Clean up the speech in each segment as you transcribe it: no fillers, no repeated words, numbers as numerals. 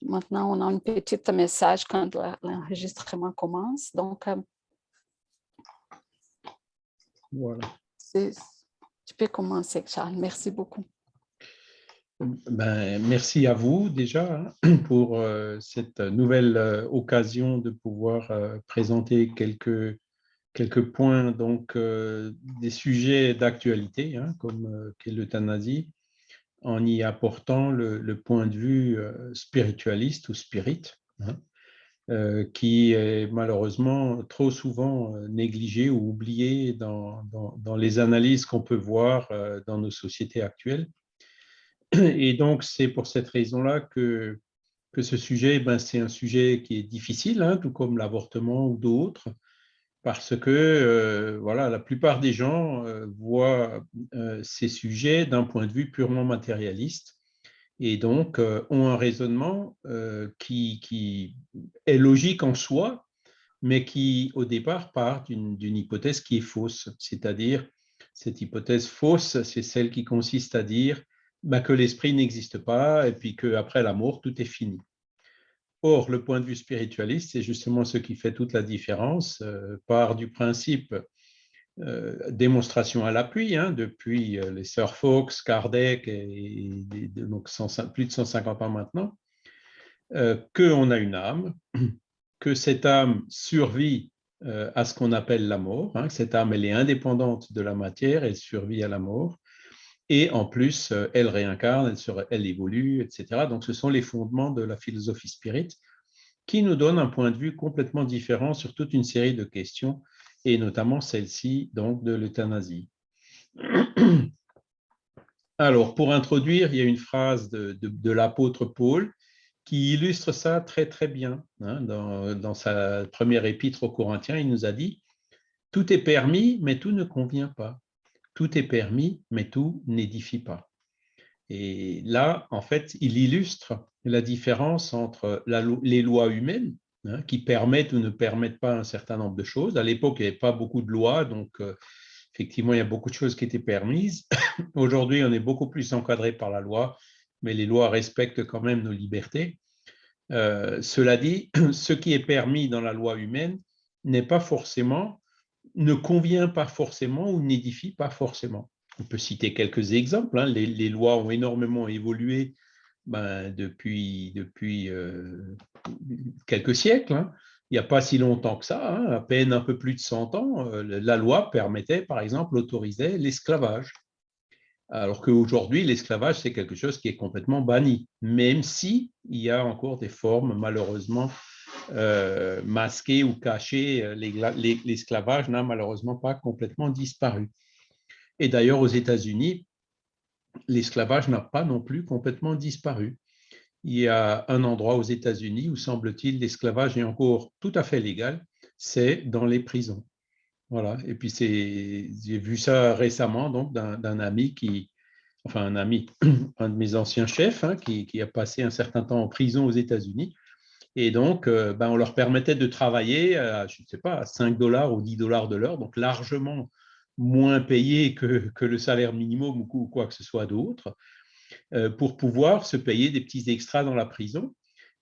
Maintenant, on a un petit message quand l'enregistrement commence. Donc, voilà. Tu peux commencer, Charles. Merci beaucoup. Ben, merci à vous déjà pour cette nouvelle occasion de pouvoir présenter quelques points, donc des sujets d'actualité, hein, comme qu'est l'euthanasie, en y apportant le point de vue spiritualiste ou spirit, hein, qui est malheureusement trop souvent négligé ou oublié dans les analyses qu'on peut voir dans nos sociétés actuelles. Et donc, c'est pour cette raison-là que ce sujet, ben, c'est un sujet qui est difficile, hein, tout comme l'avortement ou d'autres, parce que voilà, la plupart des gens voient ces sujets d'un point de vue purement matérialiste et donc ont un raisonnement qui est logique en soi, mais qui, au départ, part d'une hypothèse qui est fausse. C'est-à-dire, cette hypothèse fausse, c'est celle qui consiste à dire ben, que l'esprit n'existe pas et puis qu'après la mort, tout est fini. Or, le point de vue spiritualiste, c'est justement ce qui fait toute la différence, part du principe démonstration à l'appui, hein, depuis les sœurs Fox, Kardec, donc plus de 150 ans maintenant, qu'on a une âme, que cette âme survit à ce qu'on appelle la mort, hein, cette âme, elle est indépendante de la matière, elle survit à la mort, et en plus, elle réincarne, elle évolue, etc. Donc, ce sont les fondements de la philosophie spirit qui nous donnent un point de vue complètement différent sur toute une série de questions, et notamment celle-ci, donc, de l'euthanasie. Alors, pour introduire, il y a une phrase de l'apôtre Paul qui illustre ça très, très bien. Hein, dans sa première épître aux Corinthiens, il nous a dit « Tout est permis, mais tout ne convient pas. Tout est permis, mais tout n'édifie pas. » Et là, en fait, il illustre la différence entre les lois humaines, hein, qui permettent ou ne permettent pas un certain nombre de choses. À l'époque, il n'y avait pas beaucoup de lois, donc effectivement, il y a beaucoup de choses qui étaient permises. Aujourd'hui, on est beaucoup plus encadré par la loi, mais les lois respectent quand même nos libertés. Cela dit, ce qui est permis dans la loi humaine n'est pas forcément, ne convient pas forcément ou n'édifie pas forcément. On peut citer quelques exemples. Hein. Les lois ont énormément évolué depuis quelques siècles. Hein. Il n'y a pas si longtemps que ça, hein, à peine un peu plus de 100 ans, la loi permettait, par exemple, autorisait l'esclavage. Alors qu'aujourd'hui, l'esclavage, c'est quelque chose qui est complètement banni, même si il y a encore des formes, malheureusement, masquées ou cachées. L'esclavage n'a malheureusement pas complètement disparu. Et d'ailleurs, aux États-Unis, l'esclavage n'a pas non plus complètement disparu. Il y a un endroit aux États-Unis où, semble-t-il, l'esclavage est encore tout à fait légal, c'est dans les prisons. Voilà. Et puis, j'ai vu ça récemment, donc, d'un ami enfin un ami, un de mes anciens chefs, hein, qui a passé un certain temps en prison aux États-Unis. Et donc, on leur permettait de travailler, je ne sais pas, à 5 dollars ou 10 dollars de l'heure, donc largement moins payé que le salaire minimum ou quoi que ce soit d'autre, pour pouvoir se payer des petits extras dans la prison.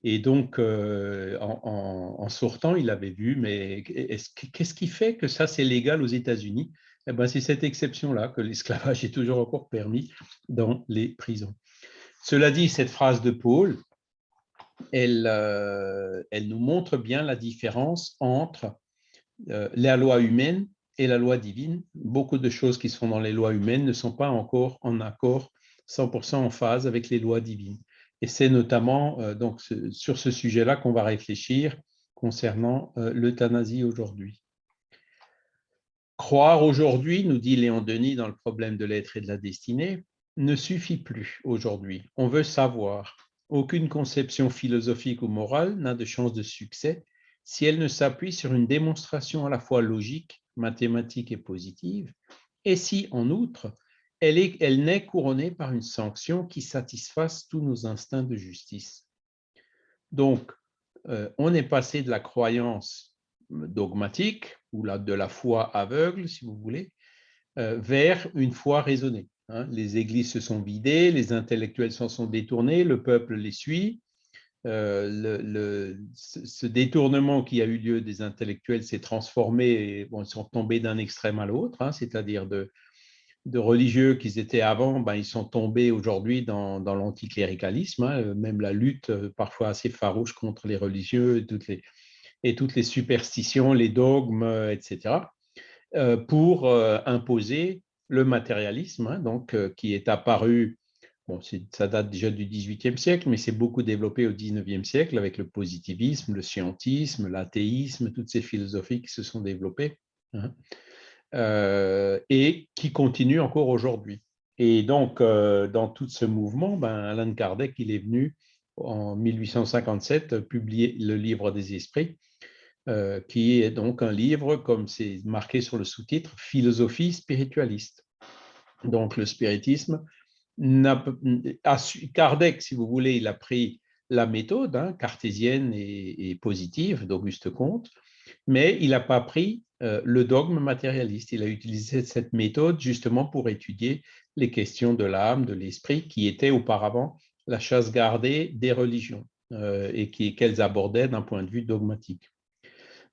Et donc, en sortant, il avait vu, mais qu'est-ce qui fait que ça, c'est légal aux États-Unis? Eh ben, c'est cette exception-là, que l'esclavage est toujours encore permis dans les prisons. Cela dit, cette phrase de Paul, elle nous montre bien la différence entre la loi humaine et la loi divine. Beaucoup de choses qui sont dans les lois humaines ne sont pas encore en accord 100% en phase avec les lois divines. Et c'est notamment donc, sur ce sujet-là qu'on va réfléchir concernant l'euthanasie aujourd'hui. Croire aujourd'hui, nous dit Léon Denis dans le problème de l'être et de la destinée, ne suffit plus aujourd'hui. On veut savoir. Aucune conception philosophique ou morale n'a de chance de succès si elle ne s'appuie sur une démonstration à la fois logique, mathématique et positive, et si, en outre, elle n'est couronnée par une sanction qui satisfasse tous nos instincts de justice. Donc, on est passé de la croyance dogmatique, ou de la foi aveugle, si vous voulez, vers une foi raisonnée. Hein. Les églises se sont vidées, les intellectuels s'en sont détournés, le peuple les suit, ce détournement qui a eu lieu des intellectuels s'est transformé, et bon, ils sont tombés d'un extrême à l'autre, hein, c'est-à-dire de religieux qu'ils étaient avant, ben, ils sont tombés aujourd'hui dans l'anticléricalisme, hein, même la lutte parfois assez farouche contre les religieux et toutes les superstitions, les dogmes, etc., pour imposer le matérialisme, hein, donc, qui est apparu. Bon, ça date déjà du XVIIIe siècle, mais c'est beaucoup développé au XIXe siècle avec le positivisme, le scientisme, l'athéisme, toutes ces philosophies qui se sont développées, hein, et qui continuent encore aujourd'hui. Et donc, dans tout ce mouvement, ben, Allan Kardec, il est venu en 1857 publier le Livre des Esprits, qui est donc un livre, comme c'est marqué sur le sous-titre, Philosophie spiritualiste. Donc, le spiritisme Kardec, si vous voulez, il a pris la méthode, hein, cartésienne et positive d'Auguste Comte, mais il n'a pas pris le dogme matérialiste. Il a utilisé cette méthode justement pour étudier les questions de l'âme, de l'esprit, qui étaient auparavant la chasse gardée des religions et qu'elles abordaient d'un point de vue dogmatique.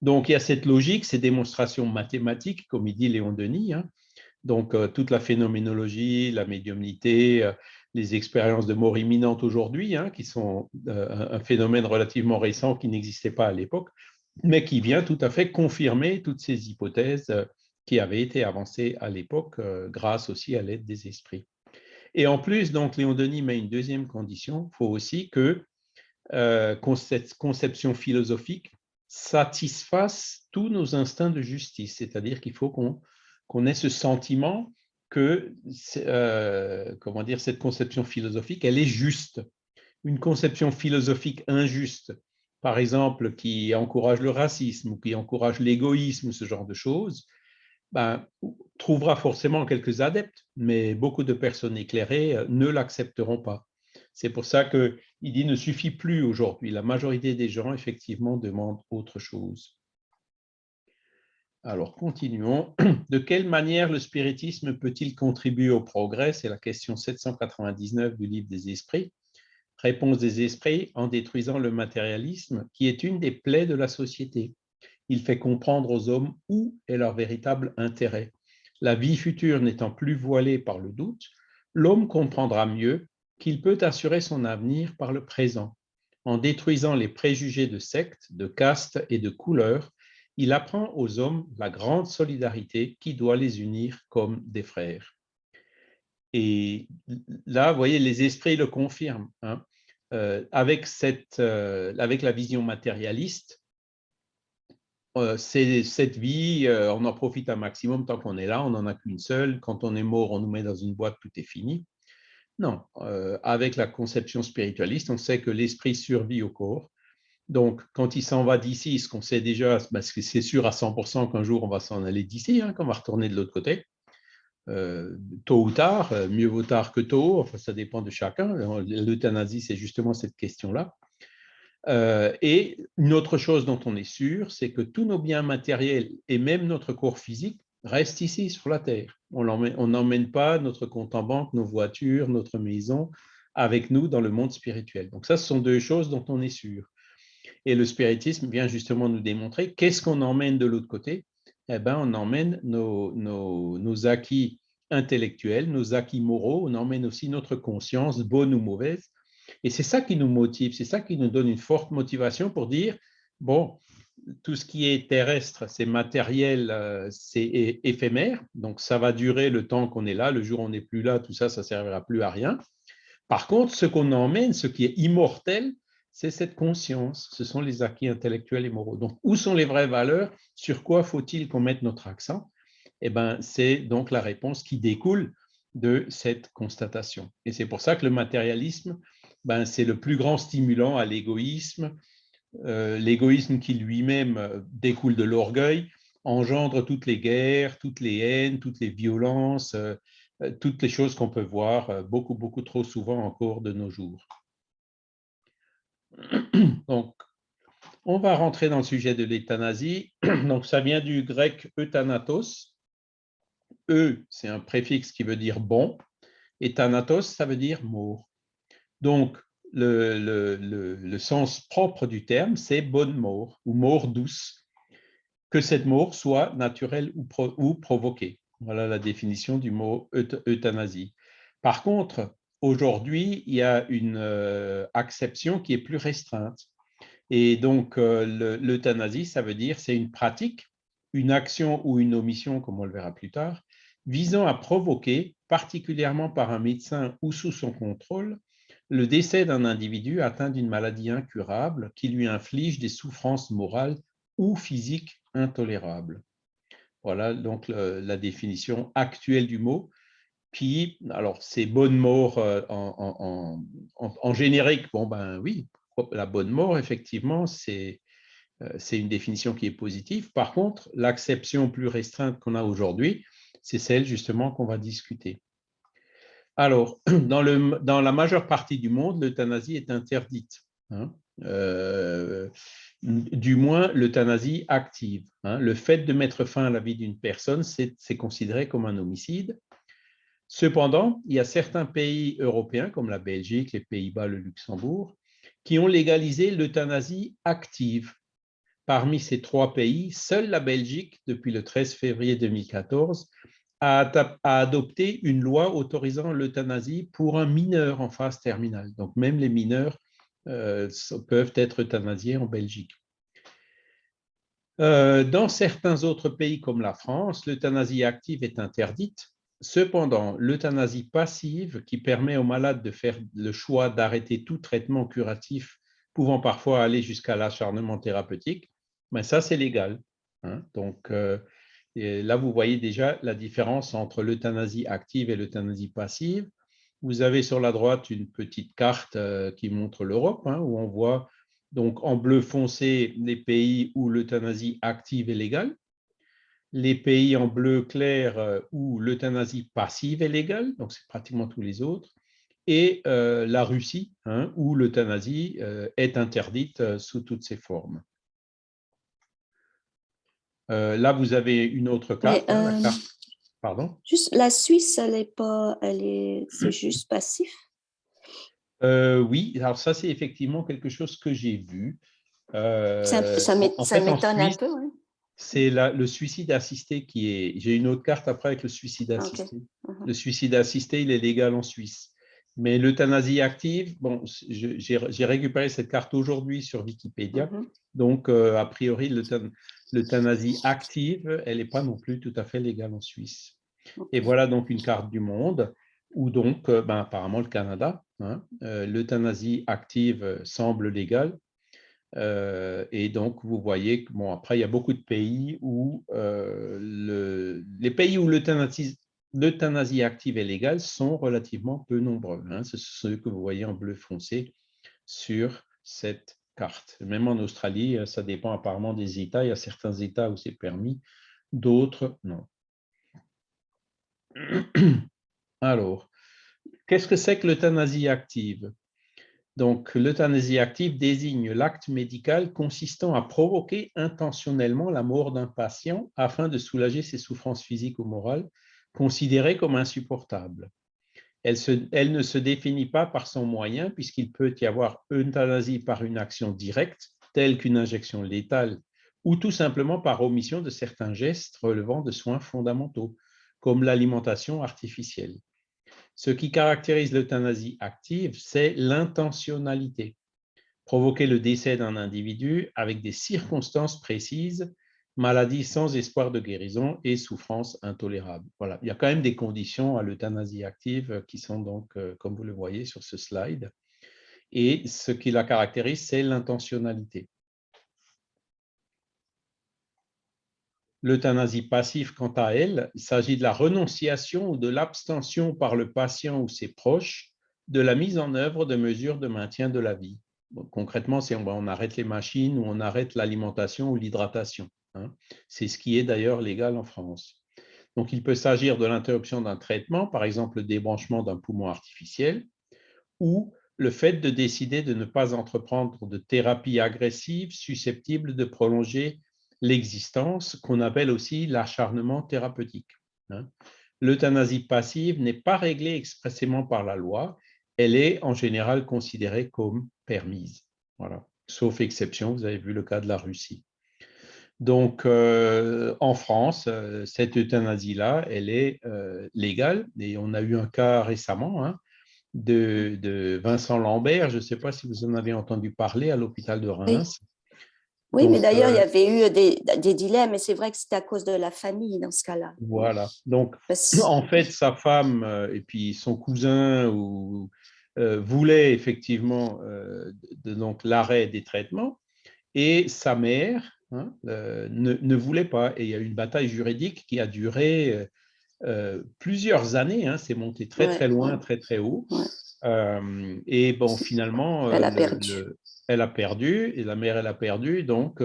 Donc, il y a cette logique, ces démonstrations mathématiques, comme il dit Léon Denis, hein. Donc, toute la phénoménologie, la médiumnité, les expériences de mort imminente aujourd'hui, hein, qui sont un phénomène relativement récent qui n'existait pas à l'époque, mais qui vient tout à fait confirmer toutes ces hypothèses qui avaient été avancées à l'époque grâce aussi à l'aide des esprits. Et en plus, donc, Léon Denis met une deuxième condition, il faut aussi que cette conception philosophique satisfasse tous nos instincts de justice, c'est-à-dire qu'il faut qu'on ait ce sentiment que comment dire, cette conception philosophique, elle est juste. Une conception philosophique injuste, par exemple, qui encourage le racisme ou qui encourage l'égoïsme, ce genre de choses, ben, trouvera forcément quelques adeptes, mais beaucoup de personnes éclairées ne l'accepteront pas. C'est pour ça qu'il dit ne suffit plus aujourd'hui. La majorité des gens, effectivement, demandent autre chose. Alors, continuons. De quelle manière le spiritisme peut-il contribuer au progrès? C'est la question 799 du livre des esprits. Réponse des esprits: en détruisant le matérialisme, qui est une des plaies de la société. Il fait comprendre aux hommes où est leur véritable intérêt. La vie future n'étant plus voilée par le doute, l'homme comprendra mieux qu'il peut assurer son avenir par le présent. En détruisant les préjugés de secte, de caste et de couleur, il apprend aux hommes la grande solidarité qui doit les unir comme des frères. Et là, vous voyez, les esprits le confirment, hein. Avec la vision matérialiste, cette vie, on en profite un maximum tant qu'on est là, on n'en a qu'une seule. Quand on est mort, on nous met dans une boîte, tout est fini. Non, avec la conception spiritualiste, on sait que l'esprit survit au corps. Donc, quand il s'en va d'ici, ce qu'on sait déjà, parce que c'est sûr à 100% qu'un jour on va s'en aller d'ici, hein, qu'on va retourner de l'autre côté, tôt ou tard, mieux vaut tard que tôt, enfin, ça dépend de chacun. L'euthanasie, c'est justement cette question-là. Et une autre chose dont on est sûr, c'est que tous nos biens matériels et même notre corps physique restent ici sur la Terre. On n'emmène pas notre compte en banque, nos voitures, notre maison avec nous dans le monde spirituel. Donc ça, ce sont deux choses dont on est sûr. Et le spiritisme vient justement nous démontrer qu'est-ce qu'on emmène de l'autre côté. Eh bien, on emmène nos acquis intellectuels, nos acquis moraux, on emmène aussi notre conscience, bonne ou mauvaise. Et c'est ça qui nous motive, c'est ça qui nous donne une forte motivation pour dire, bon, tout ce qui est terrestre, c'est matériel, c'est éphémère, donc ça va durer le temps qu'on est là, le jour où on n'est plus là, tout ça, ça ne servira plus à rien. Par contre, ce qu'on emmène, ce qui est immortel, c'est cette conscience, ce sont les acquis intellectuels et moraux. Donc, où sont les vraies valeurs? Sur quoi faut-il qu'on mette notre accent? Eh bien, c'est donc la réponse qui découle de cette constatation. Et c'est pour ça que le matérialisme, ben, c'est le plus grand stimulant à l'égoïsme. L'égoïsme qui lui-même découle de l'orgueil, engendre toutes les guerres, toutes les haines, toutes les violences, toutes les choses qu'on peut voir beaucoup, beaucoup trop souvent encore de nos jours. Donc, on va rentrer dans le sujet de l'euthanasie. Donc, ça vient du grec euthanatos. C'est un préfixe qui veut dire bon, et thanatos, ça veut dire mort. Donc, le sens propre du terme, c'est bonne mort ou mort douce, que cette mort soit naturelle ou provoquée. Voilà la définition du mot euthanasie. Par contre, aujourd'hui, il y a une acception qui est plus restreinte. Et donc, l'euthanasie, ça veut dire c'est une pratique, une action ou une omission, comme on le verra plus tard, visant à provoquer, particulièrement par un médecin ou sous son contrôle, le décès d'un individu atteint d'une maladie incurable qui lui inflige des souffrances morales ou physiques intolérables. Voilà donc la définition actuelle du mot. Puis, alors, c'est bonne mort en générique. Bon, ben oui, la bonne mort, effectivement, c'est une définition qui est positive. Par contre, l'acception plus restreinte qu'on a aujourd'hui, c'est celle justement qu'on va discuter. Alors, dans la majeure partie du monde, l'euthanasie est interdite. Du moins, l'euthanasie active. Le fait de mettre fin à la vie d'une personne, c'est considéré comme un homicide. Cependant, il y a certains pays européens, comme la Belgique, les Pays-Bas, le Luxembourg, qui ont légalisé l'euthanasie active. Parmi ces 3 pays, seule la Belgique, depuis le 13 février 2014, a adopté une loi autorisant l'euthanasie pour un mineur en phase terminale. Donc, même les mineurs peuvent être euthanasiés en Belgique. Dans certains autres pays comme la France, l'euthanasie active est interdite. Cependant, l'euthanasie passive, qui permet aux malades de faire le choix d'arrêter tout traitement curatif, pouvant parfois aller jusqu'à l'acharnement thérapeutique, ben ça, c'est légal. Donc, là, vous voyez déjà la différence entre l'euthanasie active et l'euthanasie passive. Vous avez sur la droite une petite carte qui montre l'Europe, où on voit donc en bleu foncé les pays où l'euthanasie active est légale, les pays en bleu clair où l'euthanasie passive est légale, donc c'est pratiquement tous les autres, et la Russie, où l'euthanasie est interdite sous toutes ses formes. Là, vous avez une autre carte. La carte. Pardon? Juste la Suisse, c'est juste passif? Oui, alors ça, c'est effectivement quelque chose que j'ai vu. Ça m'étonne un peu, oui. C'est le suicide assisté qui est… J'ai une autre carte après avec le suicide assisté. Okay. Le suicide assisté, il est légal en Suisse. Mais l'euthanasie active, bon, j'ai récupéré cette carte aujourd'hui sur Wikipédia. Donc, a priori, l'euthanasie active, elle n'est pas non plus tout à fait légale en Suisse. Et voilà donc une carte du monde où donc, apparemment, le Canada, l'euthanasie active semble légale. Et donc, vous voyez que, bon, après, il y a beaucoup de pays où les pays où l'euthanasie active est légale sont relativement peu nombreux. C'est ceux que vous voyez en bleu foncé sur cette carte. Même en Australie, ça dépend apparemment des États. Il y a certains États où c'est permis, d'autres non. Alors, qu'est-ce que c'est que l'euthanasie active ? Donc, l'euthanasie active désigne l'acte médical consistant à provoquer intentionnellement la mort d'un patient afin de soulager ses souffrances physiques ou morales considérées comme insupportables. Elle ne se définit pas par son moyen puisqu'il peut y avoir euthanasie par une action directe, telle qu'une injection létale, ou tout simplement par omission de certains gestes relevant de soins fondamentaux, comme l'alimentation artificielle. Ce qui caractérise l'euthanasie active, c'est l'intentionnalité. Provoquer le décès d'un individu avec des circonstances précises, maladie sans espoir de guérison et souffrance intolérable. Voilà, il y a quand même des conditions à l'euthanasie active qui sont donc, comme vous le voyez sur ce slide. Et ce qui la caractérise, c'est l'intentionnalité. L'euthanasie passive, quant à elle, il s'agit de la renonciation ou de l'abstention par le patient ou ses proches de la mise en œuvre de mesures de maintien de la vie. Donc, concrètement, c'est on arrête les machines ou on arrête l'alimentation ou l'hydratation. C'est ce qui est d'ailleurs légal en France. Donc, il peut s'agir de l'interruption d'un traitement, par exemple le débranchement d'un poumon artificiel, ou le fait de décider de ne pas entreprendre de thérapie agressive susceptible de prolonger l'existence, qu'on appelle aussi l'acharnement thérapeutique. L'euthanasie passive n'est pas réglée expressément par la loi, elle est en général considérée comme permise. Voilà. Sauf exception, vous avez vu le cas de la Russie. Donc, en France, cette euthanasie-là, elle est légale. Et on a eu un cas récemment, hein, de Vincent Lambert. Je ne sais pas si vous en avez entendu parler à l'hôpital de Oui, Reims. oui, mais Donc, d'ailleurs, il y avait eu des dilemmes, et c'est vrai que c'était à cause de la famille dans ce cas-là. voilà. Donc, Parce- en fait, sa femme et puis son cousin voulaient effectivement donc l'arrêt des traitements et sa mère, hein, ne voulait pas. Et il y a eu une bataille juridique qui a duré plusieurs années. Hein, c'est monté très ouais, très loin, ouais, très très haut. ouais. Et bon, finalement, Elle a perdu. elle a perdu et la mère elle a perdu. Donc,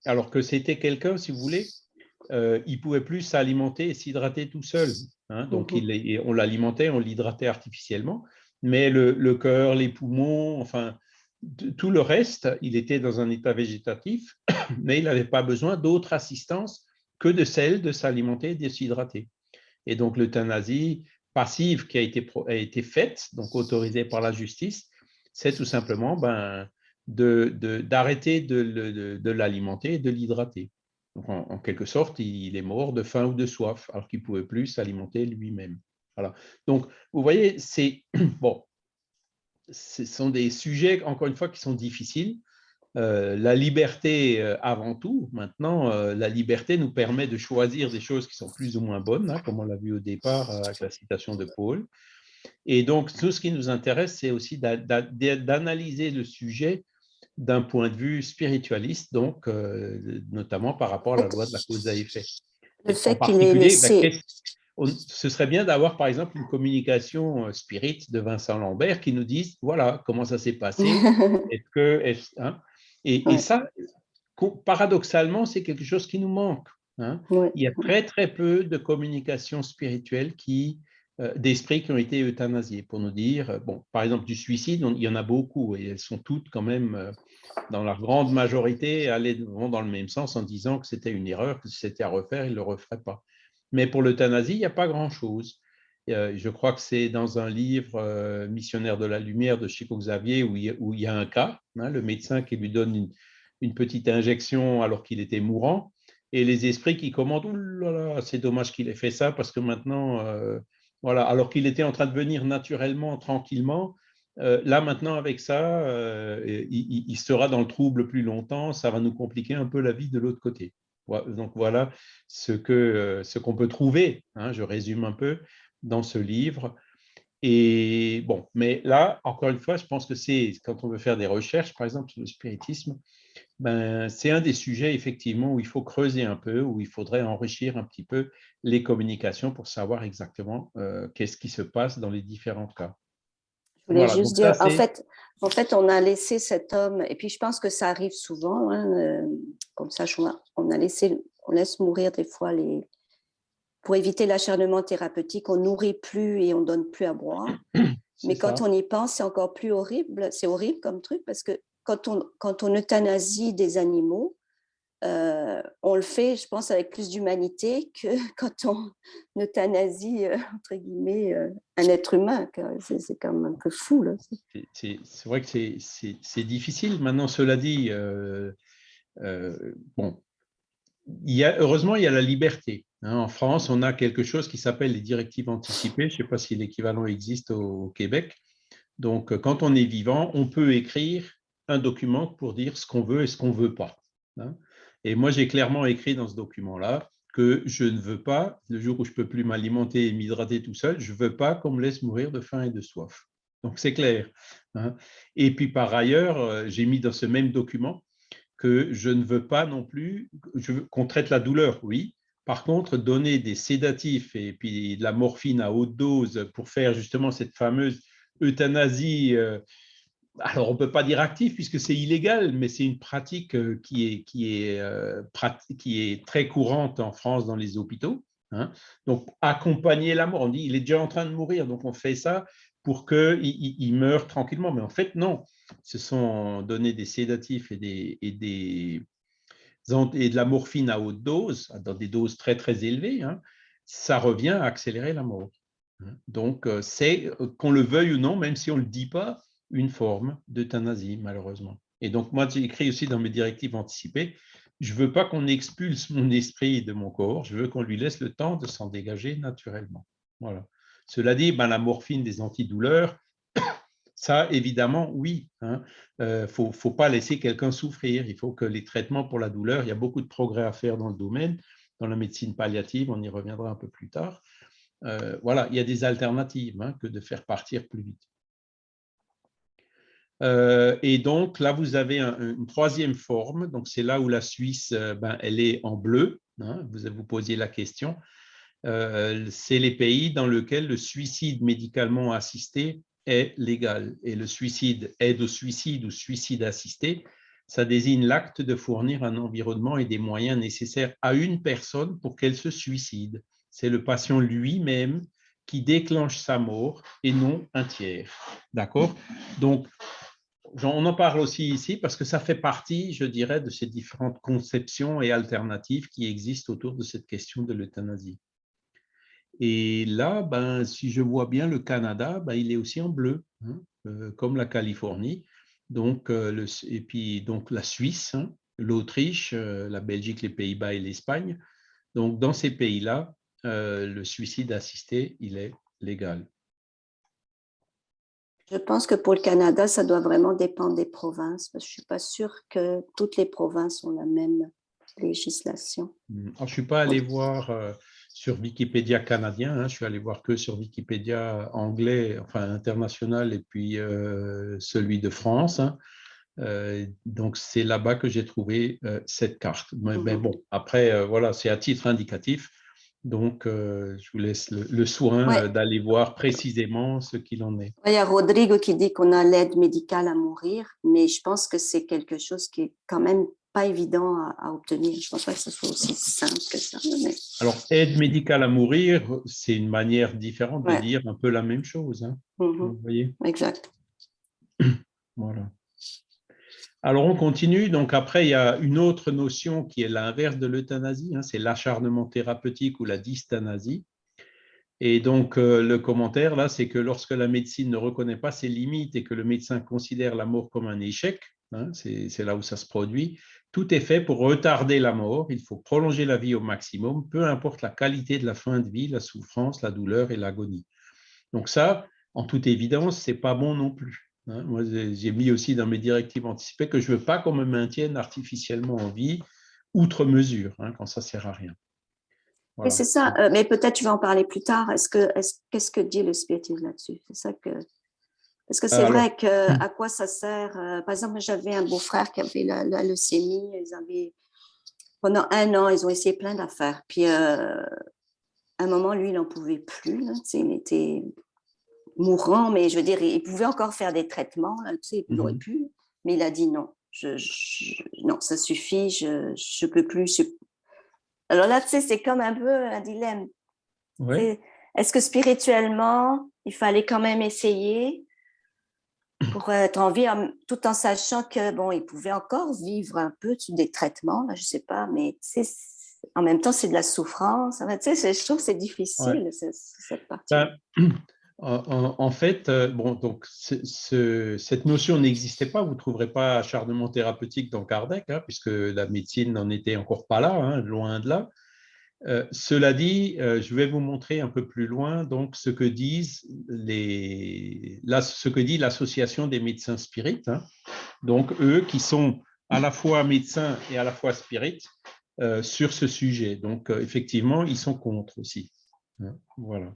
alors que c'était quelqu'un, si vous voulez, il ne pouvait plus s'alimenter et s'hydrater tout seul. Hein, donc, on l'alimentait, on l'hydratait artificiellement, mais le cœur, les poumons, enfin, tout le reste, il était dans un état végétatif, mais il n'avait pas besoin d'autre assistance que de celle de s'alimenter et de s'hydrater. Et donc, l'euthanasie passive qui a été faite, donc autorisée par la justice, c'est tout simplement d'arrêter de l'alimenter et de l'hydrater. Donc, en quelque sorte, il est mort de faim ou de soif, alors qu'il ne pouvait plus s'alimenter lui-même. Voilà. Donc, vous voyez, bon, ce sont des sujets, encore une fois, qui sont difficiles. La liberté avant tout. Maintenant, la liberté nous permet de choisir des choses qui sont plus ou moins bonnes, hein, comme on l'a vu au départ avec la citation de Paul. Et donc, tout ce qui nous intéresse, c'est aussi d'analyser le sujet d'un point de vue spiritualiste, donc notamment par rapport à la loi de la cause à effet. Le En fait qu'il ait particulier, laissé. ce serait bien d'avoir, par exemple, une communication spirit de Vincent Lambert qui nous dise, voilà, comment ça s'est passé, hein, et Ouais, ça, paradoxalement, c'est quelque chose qui nous manque. Hein. ouais. Il y a très, très peu de communication spirituelle d'esprits qui ont été euthanasiés pour nous dire, bon, par exemple, du suicide, il y en a beaucoup et elles sont toutes quand même, dans la grande majorité, vont dans le même sens en disant que c'était une erreur, que si c'était à refaire, ils ne le referaient pas. Mais pour l'euthanasie, il n'y a pas grand-chose. Je crois que c'est dans un livre, Missionnaire de la Lumière de Chico Xavier, où il y a un cas, hein, le médecin qui lui donne une petite injection alors qu'il était mourant, et les esprits qui commandent, ouh là là, c'est dommage qu'il ait fait ça, parce que maintenant, voilà, alors qu'il était en train de venir naturellement, tranquillement, là maintenant avec ça, il sera dans le trouble plus longtemps, ça va nous compliquer un peu la vie de l'autre côté. Donc voilà ce qu'on peut trouver, hein, je résume un peu, dans ce livre. Et bon, mais là, encore une fois, je pense que c'est quand on veut faire des recherches, par exemple sur le spiritisme, c'est un des sujets effectivement où il faut creuser un peu, où il faudrait enrichir un petit peu les communications pour savoir exactement qu'est-ce qui se passe dans les différents cas. Je voulais Voilà, juste donc ça dire, c'est… en fait, on a laissé cet homme, et puis je pense que ça arrive souvent, hein, comme ça, on laisse mourir des fois pour éviter l'acharnement thérapeutique, on nourrit plus et on donne plus à boire. C'est Mais quand ça. on y pense, c'est encore plus horrible. C'est horrible comme truc parce que quand on euthanasie des animaux, on le fait, je pense, avec plus d'humanité que quand on euthanasie, entre guillemets, un être humain. C'est quand même un peu fou. Là. C'est vrai que c'est difficile. Maintenant, cela dit, bon, heureusement, il y a la liberté. Hein. En France, on a quelque chose qui s'appelle les directives anticipées. Je ne sais pas si l'équivalent existe au Québec. Donc, quand on est vivant, on peut écrire un document pour dire ce qu'on veut et ce qu'on ne veut pas. Hein. Et moi, j'ai clairement écrit dans ce document-là que je ne veux pas, le jour où je ne peux plus m'alimenter et m'hydrater tout seul, je ne veux pas qu'on me laisse mourir de faim et de soif. Donc, c'est clair. Hein. Et puis, par ailleurs, j'ai mis dans ce même document que je ne veux pas non plus qu'on traite la douleur, oui. Par contre, donner des sédatifs et puis de la morphine à haute dose pour faire justement cette fameuse euthanasie, alors on ne peut pas dire active puisque c'est illégal, mais c'est une pratique qui est très courante en France dans les hôpitaux. Hein. Donc, accompagner la mort, on dit il est déjà en train de mourir, donc on fait ça pour qu'il meure tranquillement. Mais en fait, non. Ce sont donner des sédatifs et de la morphine à haute dose, dans des doses très, très élevées. Hein. Ça revient à accélérer la mort. Donc, c'est, qu'on le veuille ou non, même si on ne le dit pas, une forme d'euthanasie, malheureusement. Et donc, moi, j'ai écrit aussi dans mes directives anticipées, je ne veux pas qu'on expulse mon esprit de mon corps, je veux qu'on lui laisse le temps de s'en dégager naturellement. Voilà. Cela dit, la morphine, des antidouleurs, ça, évidemment, oui. Faut pas laisser quelqu'un souffrir. Il faut que les traitements pour la douleur, il y a beaucoup de progrès à faire dans le domaine, dans la médecine palliative, on y reviendra un peu plus tard. Voilà, il y a des alternatives que de faire partir plus vite. Et donc, là, vous avez une troisième forme. Donc, c'est là où la Suisse, elle est en bleu. Vous posiez la question. C'est les pays dans lesquels le suicide médicalement assisté est légal. Et le suicide, aide au suicide ou suicide assisté, ça désigne l'acte de fournir un environnement et des moyens nécessaires à une personne pour qu'elle se suicide. C'est le patient lui-même qui déclenche sa mort et non un tiers. D'accord? Donc, on en parle aussi ici parce que ça fait partie, je dirais, de ces différentes conceptions et alternatives qui existent autour de cette question de l'euthanasie. Et là, si je vois bien le Canada, il est aussi en bleu, comme la Californie. Donc, et puis donc la Suisse, l'Autriche, la Belgique, les Pays-Bas et l'Espagne. Donc, dans ces pays-là, le suicide assisté, il est légal. Je pense que pour le Canada, ça doit vraiment dépendre des provinces, parce que je ne suis pas sûre que toutes les provinces ont la même législation. Alors, je ne suis pas allé voir sur Wikipédia canadien, je suis allé voir que sur Wikipédia anglais, enfin international, et puis celui de France. Donc, c'est là-bas que j'ai trouvé cette carte. Mais bon, après, voilà, c'est à titre indicatif. Donc, je vous laisse le soin d'aller voir précisément ce qu'il en est. Il y a Rodrigo qui dit qu'on a l'aide médicale à mourir, mais je pense que c'est quelque chose qui est quand même pas évident à obtenir. Je ne pense pas que ce soit aussi simple que ça. Mais... Alors, aide médicale à mourir, c'est une manière différente de dire un peu la même chose. Vous voyez? Exact. Voilà. Alors, on continue. Donc, après, il y a une autre notion qui est l'inverse de l'euthanasie, c'est l'acharnement thérapeutique ou la dysthanasie. Et donc, le commentaire, là, c'est que lorsque la médecine ne reconnaît pas ses limites et que le médecin considère la mort comme un échec, c'est là où ça se produit, tout est fait pour retarder la mort. Il faut prolonger la vie au maximum, peu importe la qualité de la fin de vie, la souffrance, la douleur et l'agonie. Donc ça, en toute évidence, ce n'est pas bon non plus. Moi, j'ai mis aussi dans mes directives anticipées que je ne veux pas qu'on me maintienne artificiellement en vie, outre mesure, quand ça ne sert à rien. Voilà. C'est ça, mais peut-être tu vas en parler plus tard. Qu'est-ce que dit le spiritisme là-dessus? C'est ça que... Parce que c'est vrai que à quoi ça sert? Par exemple, j'avais un beau-frère qui avait la leucémie. Pendant 1 an, ils ont essayé plein d'affaires. Puis, à un moment, lui, il n'en pouvait plus. Là, il était mourant, mais je veux dire, il pouvait encore faire des traitements. Là, il aurait pu, mais il a dit non. Non, ça suffit, je ne peux plus. Alors là, c'est comme un peu un dilemme. Ouais. Est-ce que spirituellement, il fallait quand même essayer pour être en vie, tout en sachant que bon, il pouvait encore vivre un peu sous des traitements, là, je sais pas, mais en même temps, c'est de la souffrance. Je trouve que c'est difficile cette partie. En fait, donc cette notion n'existait pas. Vous ne trouverez pas acharnement thérapeutique dans Kardec, puisque la médecine n'en était encore pas là, loin de là. Cela dit, je vais vous montrer un peu plus loin donc ce que dit l'association des médecins spirites. Donc eux qui sont à la fois médecins et à la fois spirites sur ce sujet. Donc effectivement, ils sont contre aussi. Voilà.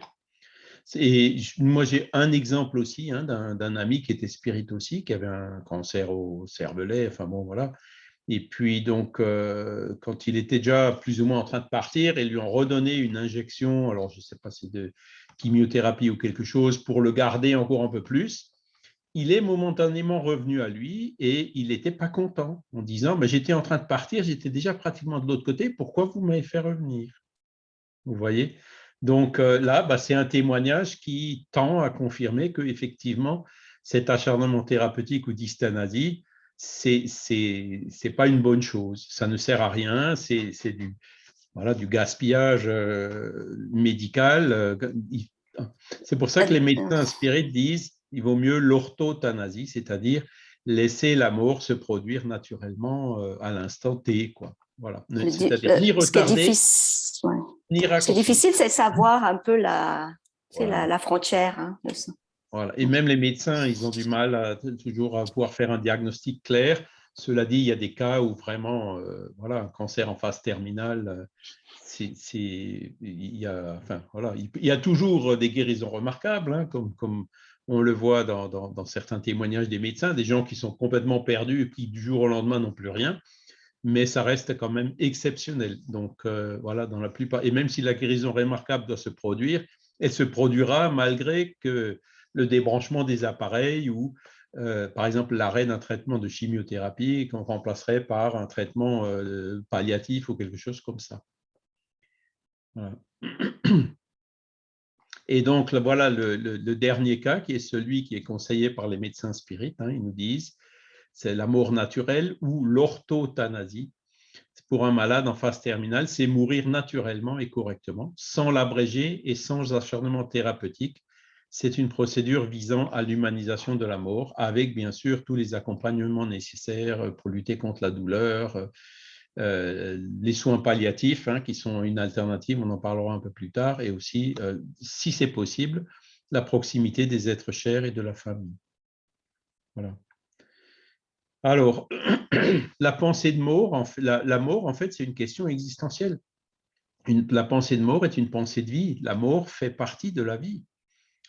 Et moi, j'ai un exemple aussi d'un ami qui était spirit aussi, qui avait un cancer au cervelet. Enfin bon, voilà. Et puis, donc, quand il était déjà plus ou moins en train de partir, ils lui ont redonné une injection, alors je ne sais pas si c'est de chimiothérapie ou quelque chose, pour le garder encore un peu plus. Il est momentanément revenu à lui et il n'était pas content en disant « j'étais en train de partir, j'étais déjà pratiquement de l'autre côté, pourquoi vous m'avez fait revenir ?» Vous voyez ? Donc là, c'est un témoignage qui tend à confirmer qu'effectivement, cet acharnement thérapeutique ou dysthanasie, c'est pas une bonne chose. Ça ne sert à rien, c'est du gaspillage médical. C'est pour ça que les médecins spirites disent qu'il vaut mieux l'orthothanasie, c'est-à-dire laisser la mort se produire naturellement à l'instant T, quoi. Voilà. C'est-à-dire ni retarder, ni Ce qui est raccourcir. difficile, c'est savoir un peu la Voilà. frontière, hein, de ça. Voilà. Et même les médecins, ils ont du mal toujours à pouvoir faire un diagnostic clair. Cela dit, il y a des cas où vraiment, voilà, un cancer en phase terminale, il y a toujours des guérisons remarquables, hein, comme on le voit dans certains témoignages des médecins, des gens qui sont complètement perdus et qui du jour au lendemain n'ont plus rien, mais ça reste quand même exceptionnel. Donc voilà, dans la plupart, et même si la guérison remarquable doit se produire, elle se produira malgré que le débranchement des appareils ou, par exemple, l'arrêt d'un traitement de chimiothérapie qu'on remplacerait par un traitement palliatif ou quelque chose comme ça. Voilà. Et donc, voilà le dernier cas qui est celui qui est conseillé par les médecins spirites. Hein, ils nous disent c'est la mort naturelle ou l'orthothanasie. Pour un malade en phase terminale, c'est mourir naturellement et correctement, sans l'abréger et sans acharnement thérapeutique. C'est une procédure visant à l'humanisation de la mort, avec bien sûr tous les accompagnements nécessaires pour lutter contre la douleur, les soins palliatifs, hein, qui sont une alternative, on en parlera un peu plus tard, et aussi, si c'est possible, la proximité des êtres chers et de la famille. Voilà. Alors, la pensée de mort, la mort, en fait, c'est une question existentielle. La pensée de mort est une pensée de vie. La mort fait partie de la vie.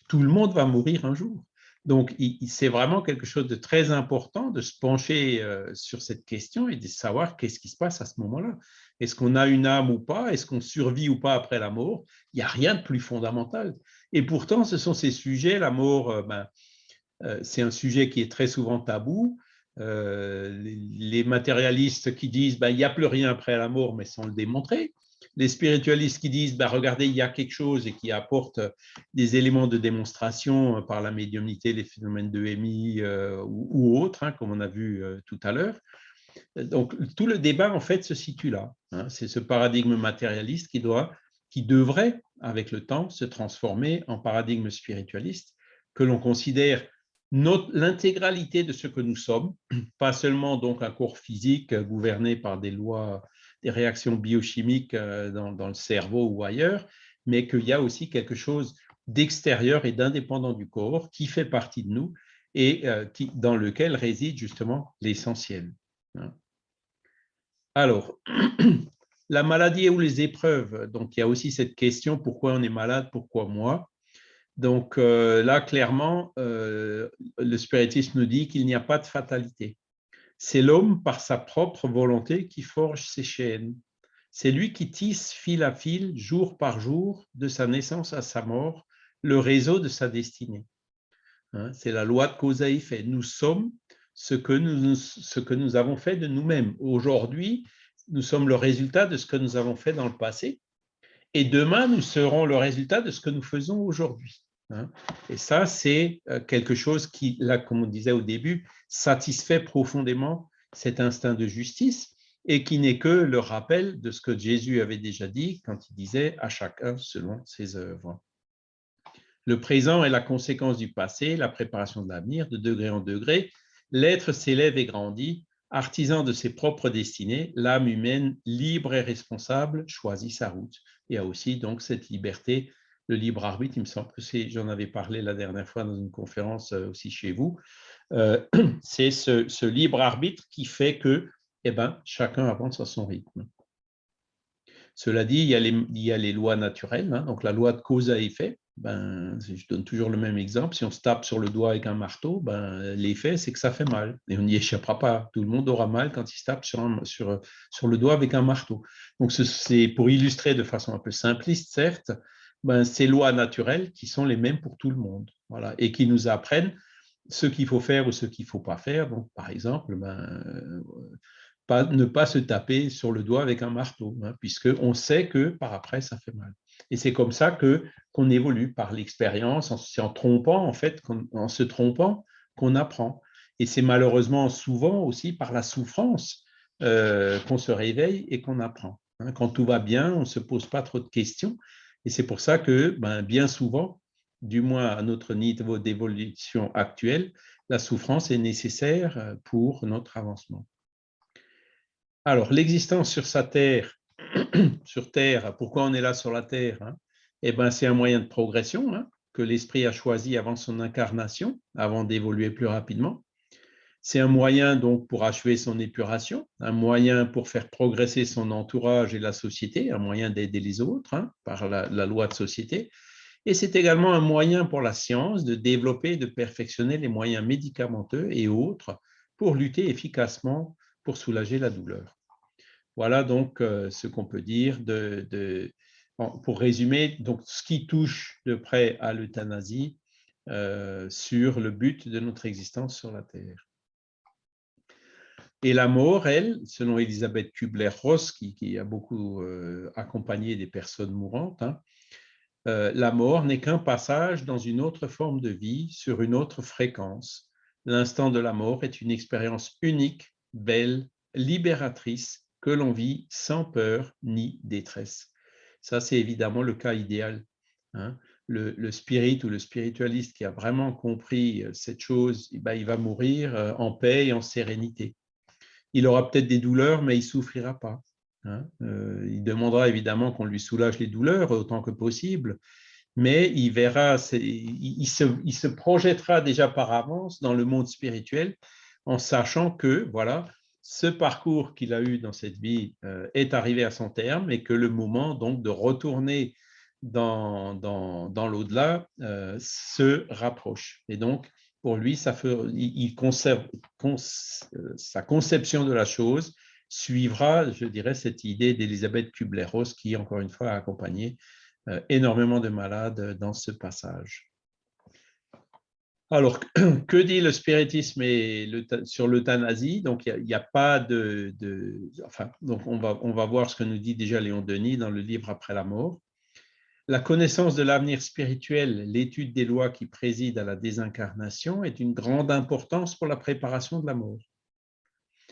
Tout le monde va mourir un jour. Donc, c'est vraiment quelque chose de très important de se pencher sur cette question et de savoir qu'est-ce qui se passe à ce moment-là. Est-ce qu'on a une âme ou pas? Est-ce qu'on survit ou pas après la mort? Il n'y a rien de plus fondamental. Et pourtant, ce sont ces sujets, la mort, c'est un sujet qui est très souvent tabou. Les matérialistes qui disent il n'y a plus rien après la mort, mais sans le démontrer. Les spiritualistes qui disent regardez, il y a quelque chose et qui apportent des éléments de démonstration par la médiumnité, les phénomènes de EMI ou autres, hein, comme on a vu tout à l'heure. Donc, tout le débat, en fait, se situe là. Hein. C'est ce paradigme matérialiste qui devrait, avec le temps, se transformer en paradigme spiritualiste, que l'on considère l'intégralité de ce que nous sommes, pas seulement donc un corps physique gouverné par des lois, des réactions biochimiques dans le cerveau ou ailleurs, mais qu'il y a aussi quelque chose d'extérieur et d'indépendant du corps qui fait partie de nous et dans lequel réside justement l'essentiel. Alors, la maladie ou les épreuves, donc il y a aussi cette question, pourquoi on est malade, pourquoi moi? Donc là, clairement, le spiritisme nous dit qu'il n'y a pas de fatalité. C'est l'homme, par sa propre volonté, qui forge ses chaînes. C'est lui qui tisse fil à fil, jour par jour, de sa naissance à sa mort, le réseau de sa destinée. Hein, c'est la loi de cause à effet. Nous sommes ce que nous avons fait de nous-mêmes. Aujourd'hui, nous sommes le résultat de ce que nous avons fait dans le passé. Et demain, nous serons le résultat de ce que nous faisons aujourd'hui. Et ça, c'est quelque chose qui, là, comme on disait au début, satisfait profondément cet instinct de justice et qui n'est que le rappel de ce que Jésus avait déjà dit quand il disait à chacun selon ses œuvres. Le présent est la conséquence du passé, la préparation de l'avenir, de degré en degré. L'être s'élève et grandit, artisan de ses propres destinées, l'âme humaine, libre et responsable, choisit sa route. Il y a aussi donc cette liberté, le libre arbitre, il me semble que j'en avais parlé la dernière fois dans une conférence aussi chez vous, c'est ce libre arbitre qui fait que chacun avance à son rythme. Cela dit, il y a les lois naturelles, hein, donc la loi de cause à effet. Je donne toujours le même exemple. Si on se tape sur le doigt avec un marteau, l'effet, c'est que ça fait mal. Et on n'y échappera pas. Tout le monde aura mal quand il se tape sur le doigt avec un marteau. Donc, c'est pour illustrer de façon un peu simpliste, certes, ces lois naturelles qui sont les mêmes pour tout le monde. Voilà, et qui nous apprennent ce qu'il faut faire ou ce qu'il ne faut pas faire. Donc, par exemple, ne pas se taper sur le doigt avec un marteau, hein, puisqu'on sait que par après, ça fait mal. Et c'est comme ça qu'on évolue par l'expérience, en trompant, en fait, en se trompant, qu'on apprend. Et c'est malheureusement souvent aussi par la souffrance qu'on se réveille et qu'on apprend. Hein. Quand tout va bien, on ne se pose pas trop de questions. Et c'est pour ça que bien souvent, du moins à notre niveau d'évolution actuel, la souffrance est nécessaire pour notre avancement. Alors, l'existence sur sa terre, sur Terre, pourquoi on est là sur la Terre, hein? Eh ben, c'est un moyen de progression, hein, que l'esprit a choisi avant son incarnation, avant d'évoluer plus rapidement. C'est un moyen donc pour achever son épuration, un moyen pour faire progresser son entourage et la société, un moyen d'aider les autres, hein, par la loi de société. Et c'est également un moyen pour la science de développer et de perfectionner les moyens médicamenteux et autres pour lutter efficacement pour soulager la douleur. Voilà donc ce qu'on peut dire pour résumer, donc ce qui touche de près à l'euthanasie sur le but de notre existence sur la Terre. Et la mort, elle, selon Elisabeth Kubler-Ross, qui a beaucoup accompagné des personnes mourantes, hein, la mort n'est qu'un passage dans une autre forme de vie, sur une autre fréquence. L'instant de la mort est une expérience unique, belle, libératrice, que l'on vit sans peur ni détresse. Ça, c'est évidemment le cas idéal, hein. Le spirit ou le spiritualiste qui a vraiment compris cette chose, eh ben, il va mourir en paix et en sérénité. Il aura peut-être des douleurs, mais il ne souffrira pas, hein. Il demandera évidemment qu'on lui soulage les douleurs autant que possible, mais il verra, il se projettera déjà par avance dans le monde spirituel en sachant que voilà, ce parcours qu'il a eu dans cette vie est arrivé à son terme et que le moment donc de retourner dans l'au-delà se rapproche. Et donc, pour lui, il conserve, sa conception de la chose suivra, je dirais, cette idée d'Elisabeth Kubler-Ross qui, encore une fois, a accompagné énormément de malades dans ce passage. Alors, que dit le spiritisme sur l'euthanasie? Donc, il n'y a pas enfin, donc on va voir ce que nous dit déjà Léon Denis dans le livre Après la mort. La connaissance de l'avenir spirituel, l'étude des lois qui président à la désincarnation est d'une grande importance pour la préparation de la mort.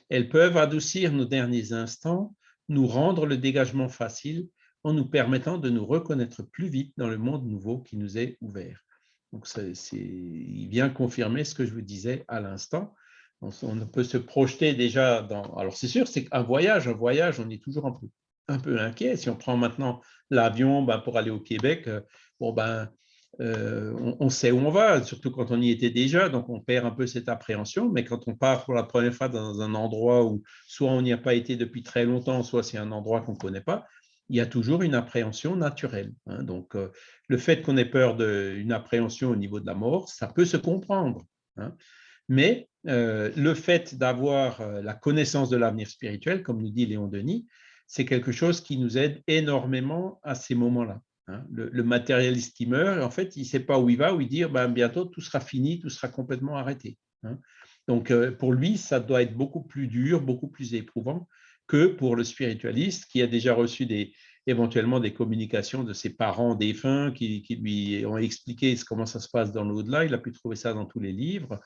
Elles peuvent adoucir nos derniers instants, nous rendre le dégagement facile en nous permettant de nous reconnaître plus vite dans le monde nouveau qui nous est ouvert. Donc, il vient confirmer ce que je vous disais à l'instant. On peut se projeter déjà dans… Alors, c'est sûr, c'est un voyage, on est toujours un peu inquiet. Si on prend maintenant l'avion pour aller au Québec, on sait où on va, surtout quand on y était déjà, donc on perd un peu cette appréhension, mais quand on part pour la première fois dans un endroit où soit on n'y a pas été depuis très longtemps, soit c'est un endroit qu'on ne connaît pas, il y a toujours une appréhension naturelle, hein. Donc, le fait qu'on ait peur d'une appréhension au niveau de la mort, ça peut se comprendre, hein. Mais le fait d'avoir la connaissance de l'avenir spirituel, comme nous dit Léon Denis, c'est quelque chose qui nous aide énormément à ces moments-là. Le matérialiste qui meurt, en fait, il ne sait pas où il va, où il dit bientôt tout sera fini, tout sera complètement arrêté. Donc, pour lui, ça doit être beaucoup plus dur, beaucoup plus éprouvant que pour le spiritualiste qui a déjà reçu éventuellement des communications de ses parents défunts qui lui ont expliqué comment ça se passe dans l'au-delà. Il a pu trouver ça dans tous les livres.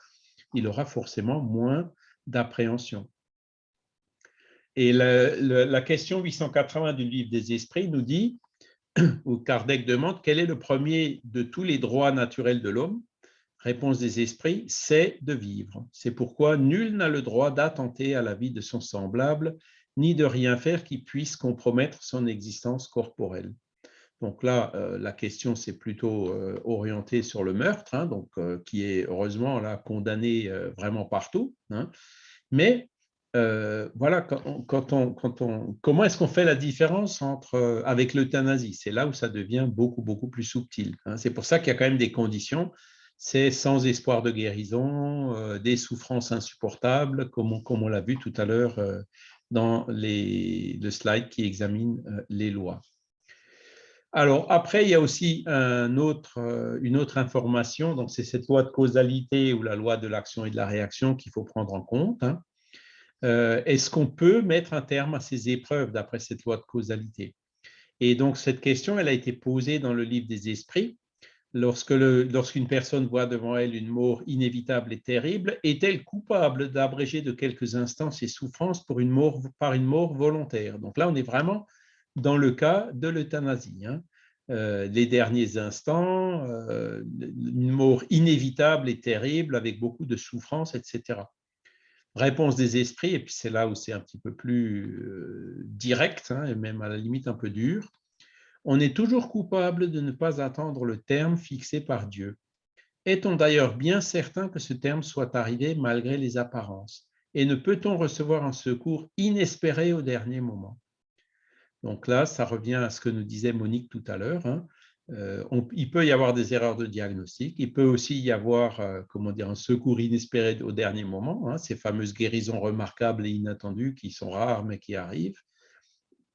Il aura forcément moins d'appréhension. Et la question 880 du livre des esprits nous dit, où Kardec demande, quel est le premier de tous les droits naturels de l'homme? Réponse des esprits, c'est de vivre. C'est pourquoi nul n'a le droit d'attenter à la vie de son semblable, ni de rien faire qui puisse compromettre son existence corporelle. Donc là, la question s'est plutôt orientée sur le meurtre, hein, donc, qui est heureusement là condamné vraiment partout, hein. Mais voilà, comment est-ce qu'on fait la différence avec l'euthanasie? C'est là où ça devient beaucoup, beaucoup plus subtil, hein. C'est pour ça qu'il y a quand même des conditions. C'est sans espoir de guérison, des souffrances insupportables, comme on l'a vu tout à l'heure dans le slide qui examine les lois. Alors, après, il y a aussi une autre information, donc c'est cette loi de causalité ou la loi de l'action et de la réaction qu'il faut prendre en compte, hein. Est-ce qu'on peut mettre un terme à ces épreuves d'après cette loi de causalité? Et donc, cette question, elle a été posée dans le livre des esprits. Lorsqu'une personne voit devant elle une mort inévitable et terrible, est-elle coupable d'abréger de quelques instants ses souffrances par une mort volontaire? Donc là, on est vraiment dans le cas de l'euthanasie, hein. les derniers instants, une mort inévitable et terrible avec beaucoup de souffrance, etc. Réponse des esprits, et puis c'est là où c'est un petit peu plus direct, hein, et même à la limite un peu dur. On est toujours coupable de ne pas attendre le terme fixé par Dieu. Est-on d'ailleurs bien certain que ce terme soit arrivé malgré les apparences? Et ne peut-on recevoir un secours inespéré au dernier moment? Donc là, ça revient à ce que nous disait Monique tout à l'heure, hein. Il peut y avoir des erreurs de diagnostic, il peut aussi y avoir un secours inespéré au dernier moment, hein, ces fameuses guérisons remarquables et inattendues qui sont rares mais qui arrivent.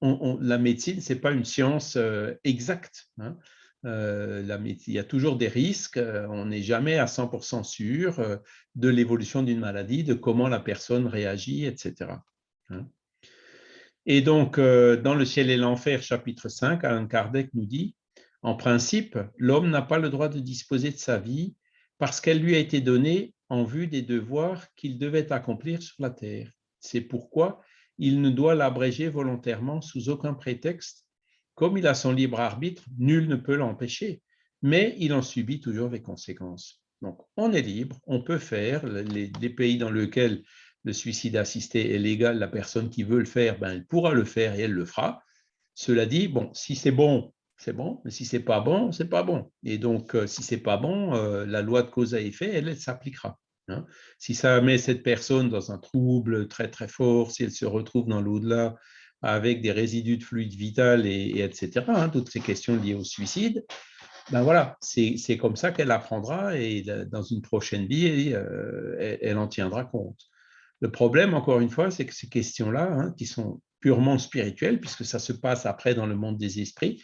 La médecine, ce n'est pas une science exacte, hein. Il y a toujours des risques, on n'est jamais à 100% sûr de l'évolution d'une maladie, de comment la personne réagit, etc. Hein. Et donc, dans Le ciel et l'enfer, chapitre 5, Allan Kardec nous dit, en principe, l'homme n'a pas le droit de disposer de sa vie parce qu'elle lui a été donnée en vue des devoirs qu'il devait accomplir sur la terre. C'est pourquoi il ne doit l'abréger volontairement sous aucun prétexte. Comme il a son libre arbitre, nul ne peut l'empêcher, mais il en subit toujours les conséquences. Donc, on est libre, on peut faire. Les pays dans lesquels le suicide assisté est légal, la personne qui veut le faire, elle pourra le faire et elle le fera. Cela dit, bon, si c'est bon, c'est bon, mais si c'est pas bon, c'est pas bon. Et donc, si c'est pas bon, la loi de cause à effet, elle s'appliquera. Hein. Si ça met cette personne dans un trouble très très fort, si elle se retrouve dans l'au-delà avec des résidus de fluide vital et etc., hein, toutes ces questions liées au suicide, voilà, c'est comme ça qu'elle apprendra et dans une prochaine vie, elle en tiendra compte. Le problème, encore une fois, c'est que ces questions-là, hein, qui sont purement spirituelles, puisque ça se passe après dans le monde des esprits,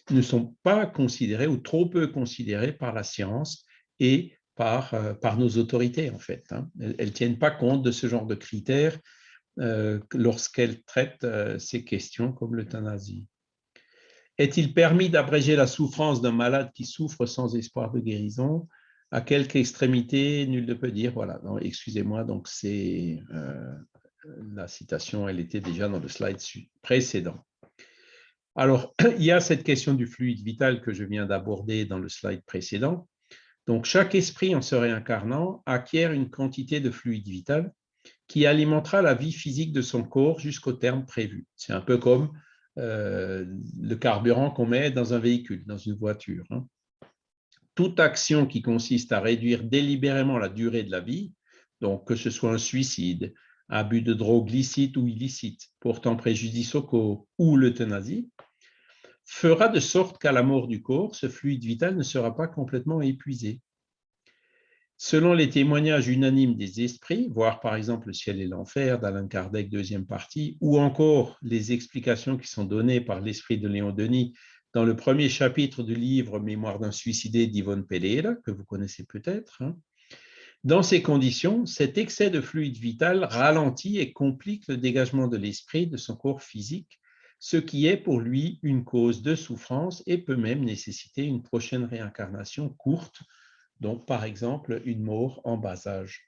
ne sont pas considérées ou trop peu considérées par la science et par nos autorités, en fait. Hein. Elles ne tiennent pas compte de ce genre de critères lorsqu'elles traitent ces questions comme l'euthanasie. Est-il permis d'abréger la souffrance d'un malade qui souffre sans espoir de guérison? À quelque extrémité, nul ne peut dire. Voilà, excusez-moi, donc c'est la citation, elle était déjà dans le slide précédent. Alors, il y a cette question du fluide vital que je viens d'aborder dans le slide précédent. Donc, chaque esprit, en se réincarnant, acquiert une quantité de fluide vital qui alimentera la vie physique de son corps jusqu'au terme prévu. C'est un peu comme le carburant qu'on met dans un véhicule, dans une voiture. Hein. Toute action qui consiste à réduire délibérément la durée de la vie, donc que ce soit un suicide, abus de drogue licite ou illicite, portant préjudice au corps ou l'euthanasie, fera de sorte qu'à la mort du corps, ce fluide vital ne sera pas complètement épuisé. Selon les témoignages unanimes des esprits, voire par exemple Le ciel et l'enfer d'Allan Kardec, deuxième partie, ou encore les explications qui sont données par l'esprit de Léon Denis dans le premier chapitre du livre Mémoire d'un suicidé d'Yvonne Pereira, que vous connaissez peut-être. Hein. Dans ces conditions, cet excès de fluide vital ralentit et complique le dégagement de l'esprit de son corps physique, ce qui est pour lui une cause de souffrance et peut même nécessiter une prochaine réincarnation courte, donc par exemple une mort en bas âge.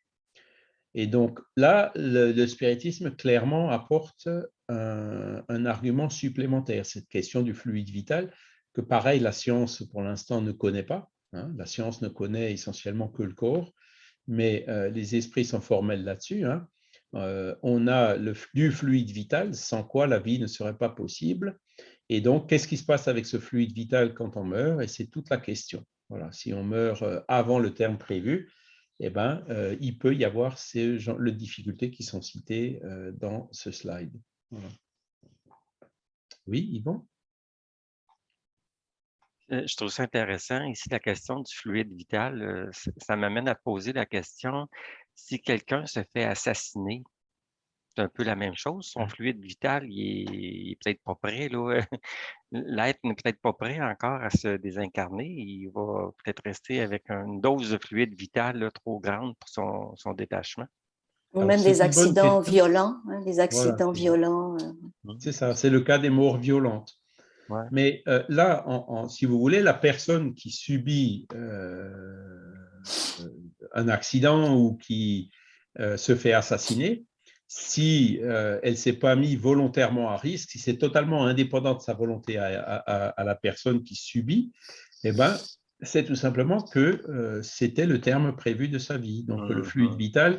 Et donc là, le spiritisme clairement apporte un argument supplémentaire, cette question du fluide vital, que pareil, la science pour l'instant ne connaît pas. Hein. La science ne connaît essentiellement que le corps, mais les esprits sont formels là-dessus. Hein. On a du fluide vital, sans quoi la vie ne serait pas possible. Et donc, qu'est-ce qui se passe avec ce fluide vital quand on meurt? Et c'est toute la question. Voilà, si on meurt avant le terme prévu, il peut y avoir ces les difficultés qui sont citées dans ce slide. Voilà. Oui, Yvon? Je trouve ça intéressant. Ici, la question du fluide vital, ça m'amène à poser la question, si quelqu'un se fait assassiner, c'est un peu la même chose. Son fluide vital, il est peut-être pas prêt, là. L'être n'est peut-être pas prêt encore à se désincarner. Il va peut-être rester avec une dose de fluide vital là, trop grande pour son détachement. Ou même des accidents violents, hein, des accidents violents. C'est ça, c'est le cas des morts violentes. Ouais. Mais là, si vous voulez, la personne qui subit un accident ou qui se fait assassiner, si elle ne s'est pas mise volontairement à risque, si c'est totalement indépendant de sa volonté à la personne qui subit, eh ben, c'est tout simplement que c'était le terme prévu de sa vie. Donc, le fluide vital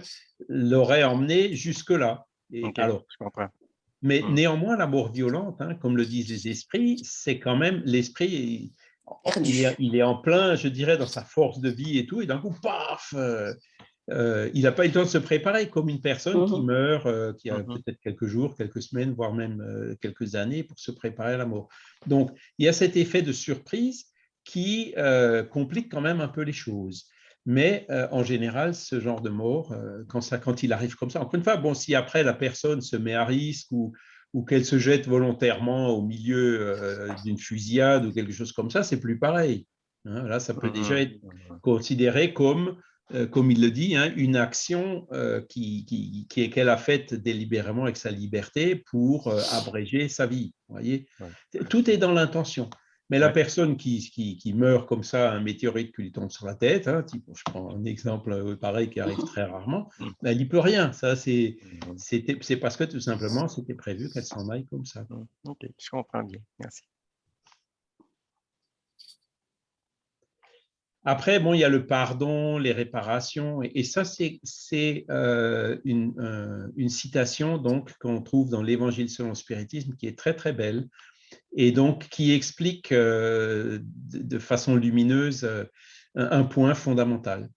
l'aurait emmené jusque-là. Et OK, alors, je comprends. mais néanmoins, la mort violente, hein, comme le disent les esprits, c'est quand même l'esprit, il est en plein, je dirais, dans sa force de vie et tout, et d'un coup, paf, il n'a pas eu le temps de se préparer, comme une personne qui meurt, qui a peut-être quelques jours, quelques semaines, voire même quelques années pour se préparer à la mort. Donc, il y a cet effet de surprise qui complique quand même un peu les choses. Mais en général, ce genre de mort, quand il arrive comme ça, encore une fois, bon, si après la personne se met à risque ou qu'elle se jette volontairement au milieu d'une fusillade ou quelque chose comme ça, c'est plus pareil. Hein, là, ça peut déjà être considéré comme il le dit, hein, une action qu'elle a faite délibérément avec sa liberté pour abréger sa vie. Voyez, tout est dans l'intention. Mais la personne qui meurt comme ça, un météorite qui lui tombe sur la tête, hein, je prends un exemple pareil qui arrive très rarement, ben, il n'y peut rien. Ça, c'est parce que tout simplement, c'était prévu qu'elle s'en aille comme ça. OK, je comprends bien. Merci. Après, bon, il y a le pardon, les réparations, et ça, c'est une citation donc qu'on trouve dans l'Évangile selon le spiritisme qui est très, très belle, et donc qui explique de façon lumineuse un point fondamental.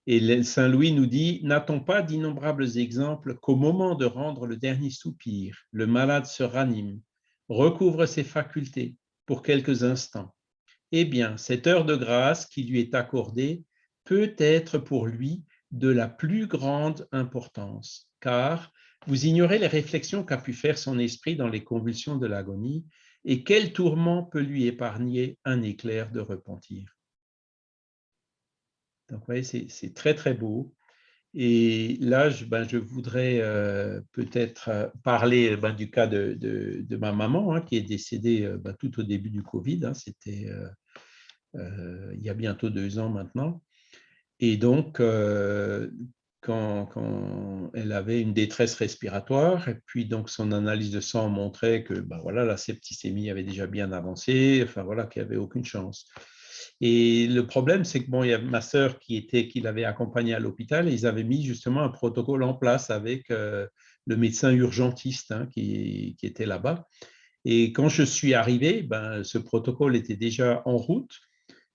Et Saint Louis nous dit « N'a-t-on pas d'innombrables exemples qu'au moment de rendre le dernier soupir, le malade se ranime, recouvre ses facultés pour quelques instants. Eh bien, cette heure de grâce qui lui est accordée peut être pour lui de la plus grande importance, car vous ignorez les réflexions qu'a pu faire son esprit dans les convulsions de l'agonie, et quel tourment peut lui épargner un éclair de repentir. » Donc, vous voyez, c'est très, très beau. Et là, je voudrais peut-être parler du cas de ma maman, hein, qui est décédée tout au début du Covid. Hein, c'était il y a bientôt 2 ans maintenant. Et donc, quand elle avait une détresse respiratoire, et puis donc son analyse de sang montrait que voilà, la septicémie avait déjà bien avancé, enfin voilà, qu'il n'y avait aucune chance. Et le problème, c'est que il y a ma sœur qui l'avait accompagnée à l'hôpital, et ils avaient mis justement un protocole en place avec le médecin urgentiste, hein, qui était là-bas. Et quand je suis arrivé, ce protocole était déjà en route.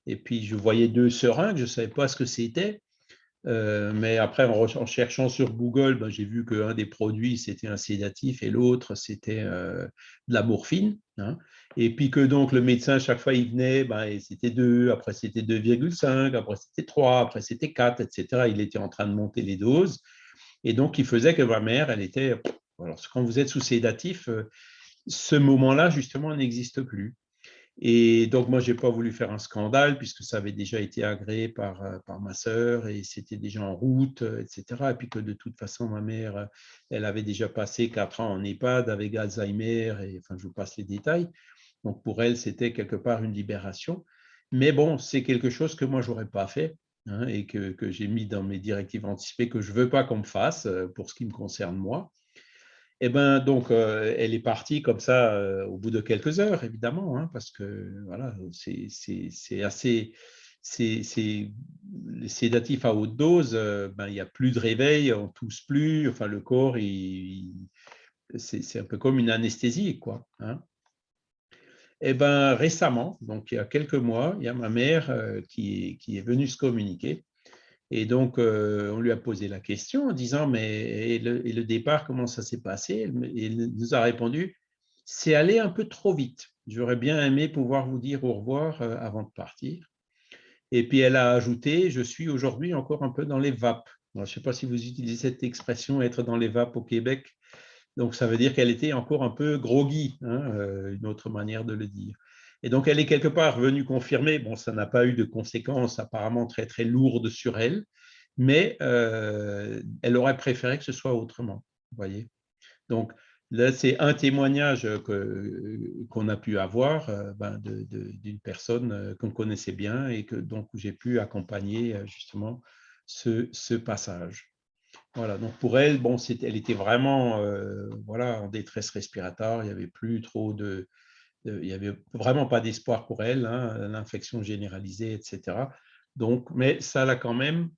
Et puis, je voyais 2 seringues, je ne savais pas ce que c'était. Mais après, en cherchant sur Google, j'ai vu qu'un des produits, c'était un sédatif et l'autre, c'était de la morphine. Hein. Et puis que donc le médecin, chaque fois, il venait, et c'était 2, après c'était 2,5, après c'était 3, après c'était 4, etc. Il était en train de monter les doses. Et donc, il faisait que ma mère, elle était… Alors, quand vous êtes sous sédatif, ce moment-là, justement, n'existe plus. Et donc, moi, je n'ai pas voulu faire un scandale puisque ça avait déjà été agréé par ma sœur et c'était déjà en route, etc. Et puis que de toute façon, ma mère, elle avait déjà passé 4 ans en EHPAD avec Alzheimer, et enfin, je vous passe les détails. Donc, pour elle, c'était quelque part une libération. Mais bon, c'est quelque chose que moi, je n'aurais pas fait, hein, et que j'ai mis dans mes directives anticipées que je ne veux pas qu'on me fasse pour ce qui me concerne moi. Eh ben, donc, elle est partie comme ça au bout de quelques heures, évidemment, hein, parce que voilà, c'est assez. Les sédatifs à haute dose, il n'y a plus de réveil, on ne tousse plus, enfin, le corps, c'est un peu comme une anesthésie, quoi. Hein. Eh ben, récemment, donc il y a quelques mois, il y a ma mère qui est venue se communiquer. Et donc, on lui a posé la question en disant, mais et le départ, comment ça s'est passé? Et il nous a répondu, c'est allé un peu trop vite. J'aurais bien aimé pouvoir vous dire au revoir avant de partir. Et puis, elle a ajouté, je suis aujourd'hui encore un peu dans les vapes. Alors, je ne sais pas si vous utilisez cette expression, être dans les vapes au Québec. Donc, ça veut dire qu'elle était encore un peu groggy, hein, une autre manière de le dire. Et donc, elle est quelque part venue confirmer, bon, ça n'a pas eu de conséquences apparemment très, très lourdes sur elle, mais elle aurait préféré que ce soit autrement, vous voyez. Donc, là, c'est un témoignage qu'on a pu avoir d'une personne qu'on connaissait bien et que donc j'ai pu accompagner justement ce passage. Voilà, donc pour elle, bon, elle était vraiment voilà, en détresse respiratoire, il n'y avait plus trop il n'y avait vraiment pas d'espoir pour elle, hein, l'infection généralisée, etc. Donc, mais ça l'a quand même,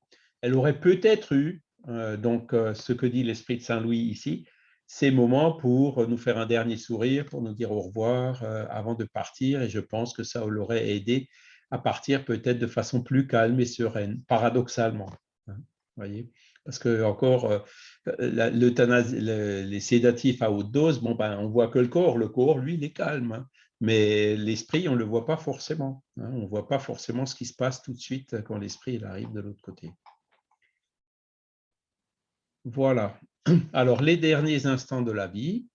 elle aurait peut-être eu, ce que dit l'esprit de Saint-Louis ici, ces moments pour nous faire un dernier sourire, pour nous dire au revoir avant de partir, et je pense que ça l'aurait aidé à partir peut-être de façon plus calme et sereine, paradoxalement. Hein, voyez, parce que encore, l'euthanasie, les sédatifs à haute dose, bon, ben, on voit que le corps, lui, il est calme. Hein, mais l'esprit, on ne le voit pas forcément. Hein, on ne voit pas forcément ce qui se passe tout de suite quand l'esprit arrive de l'autre côté. Voilà. Alors, les derniers instants de la vie,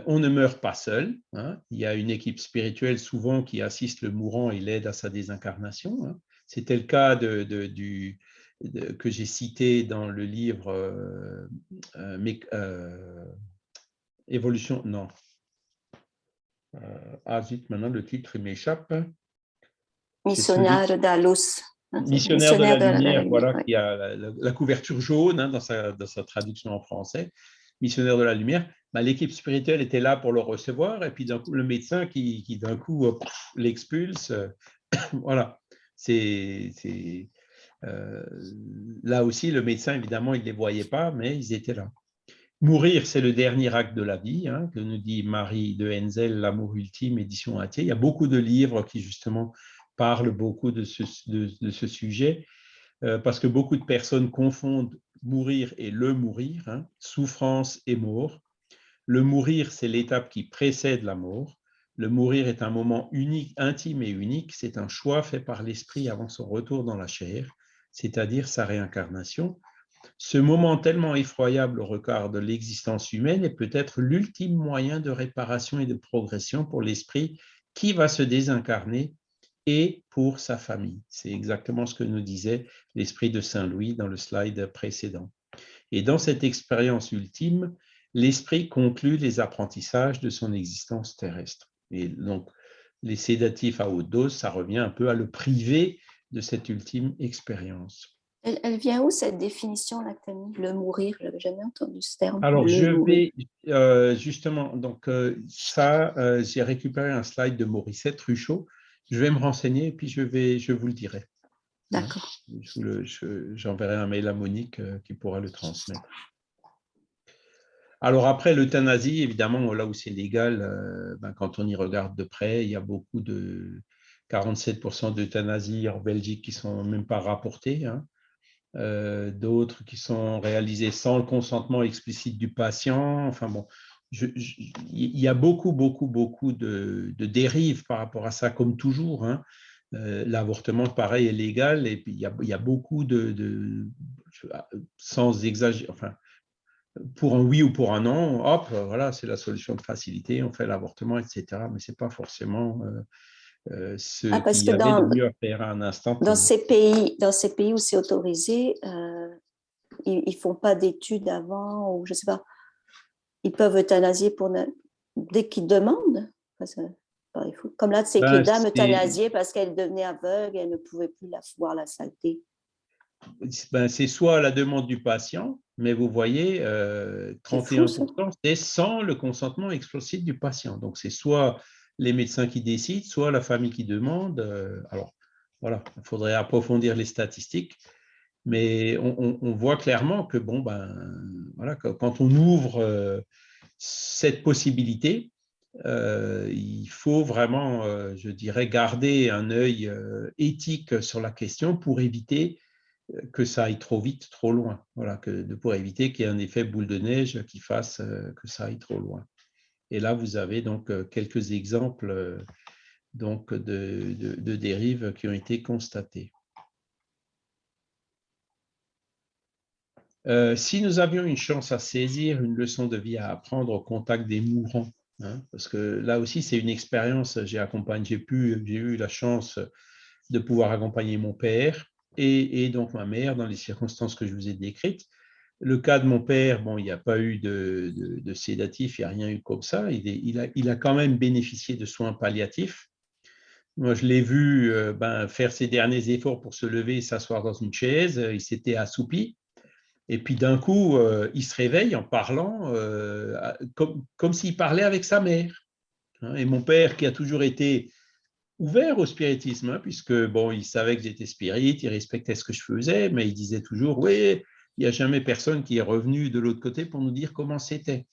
on ne meurt pas seul. Hein. Il y a une équipe spirituelle souvent qui assiste le mourant et l'aide à sa désincarnation. Hein. C'était le cas que j'ai cité dans le livre Évolution. Non. Zut, maintenant le titre m'échappe. Missionnaire de la luz. Missionnaire de la lumière, voilà, oui. Qui a la couverture jaune hein, dans sa traduction en français. Missionnaire de la lumière, bah, l'équipe spirituelle était là pour le recevoir, et puis d'un coup, le médecin qui d'un coup l'expulse. Voilà. Là aussi, le médecin, évidemment, il ne les voyait pas, mais ils étaient là. Mourir, c'est le dernier acte de la vie, hein, que nous dit Marie de Henzel, L'amour ultime, édition Attier. Il y a beaucoup de livres qui, justement, parlent beaucoup de ce sujet, parce que beaucoup de personnes confondent mourir et le mourir, hein, souffrance et mort. Le mourir, c'est l'étape qui précède la mort. Le mourir est un moment unique, intime et unique. C'est un choix fait par l'esprit avant son retour dans la chair, c'est-à-dire sa réincarnation. Ce moment tellement effroyable au regard de l'existence humaine est peut-être l'ultime moyen de réparation et de progression pour l'esprit qui va se désincarner et pour sa famille. C'est exactement ce que nous disait l'esprit de Saint-Louis dans le slide précédent. Et dans cette expérience ultime, l'esprit conclut les apprentissages de son existence terrestre. Et donc, les sédatifs à haute dose, ça revient un peu à le priver de cette ultime expérience. Elle vient où cette définition-là, Camille? Le mourir, je n'avais jamais entendu ce terme. Alors, je vais justement, donc j'ai récupéré un slide de Morissette Ruchot. Je vais me renseigner et puis je vous le dirai. D'accord. J'enverrai un mail à Monique qui pourra le transmettre. Alors après, l'euthanasie, évidemment, là où c'est légal, quand on y regarde de près, il y a beaucoup de 47% d'euthanasie en Belgique qui ne sont même pas rapportées. Hein. D'autres qui sont réalisées sans le consentement explicite du patient. Enfin bon, il y a beaucoup de dérives par rapport à ça, comme toujours. Hein. L'avortement, pareil, est légal, et puis il y a beaucoup sans exagérer, enfin, pour un oui ou pour un non, hop, voilà, c'est la solution de facilité, on fait l'avortement, etc. Mais ce n'est pas forcément ce qu'il y avait de mieux à faire à un instant. Dans ces pays où c'est autorisé, ils ne font pas d'études avant, ou je ne sais pas. Ils peuvent euthanasier dès qu'ils demandent. Comme là, c'est que les dames euthanasiées parce qu'elles devenaient aveugles, elles ne pouvaient plus voir la saleté. C'est soit à la demande du patient, mais vous voyez, 31%, c'est sans le consentement explicite du patient. Donc, c'est soit les médecins qui décident, soit la famille qui demande. Alors, voilà, il faudrait approfondir les statistiques, mais on voit clairement que, bon, voilà, quand on ouvre cette possibilité, il faut vraiment, je dirais, garder un œil éthique sur la question pour éviter que ça aille trop vite, trop loin. Voilà, pour éviter qu'il y ait un effet boule de neige qui fasse que ça aille trop loin. Et là, vous avez donc quelques exemples donc de dérives qui ont été constatées. Si nous avions une chance à saisir, une leçon de vie à apprendre au contact des mourants, hein, parce que là aussi, c'est une expérience, j'ai eu la chance de pouvoir accompagner mon père et donc ma mère dans les circonstances que je vous ai décrites. Le cas de mon père, bon, il n'y a pas eu de sédatif, il n'y a rien eu comme ça. Il a quand même bénéficié de soins palliatifs. Moi, je l'ai vu faire ses derniers efforts pour se lever et s'asseoir dans une chaise. Il s'était assoupi. Et puis d'un coup, il se réveille en parlant comme s'il parlait avec sa mère. Hein. Et mon père, qui a toujours été ouvert au spiritisme, hein, puisque bon, il savait que j'étais spirit, il respectait ce que je faisais, mais il disait toujours, oui, il n'y a jamais personne qui est revenu de l'autre côté pour nous dire comment c'était.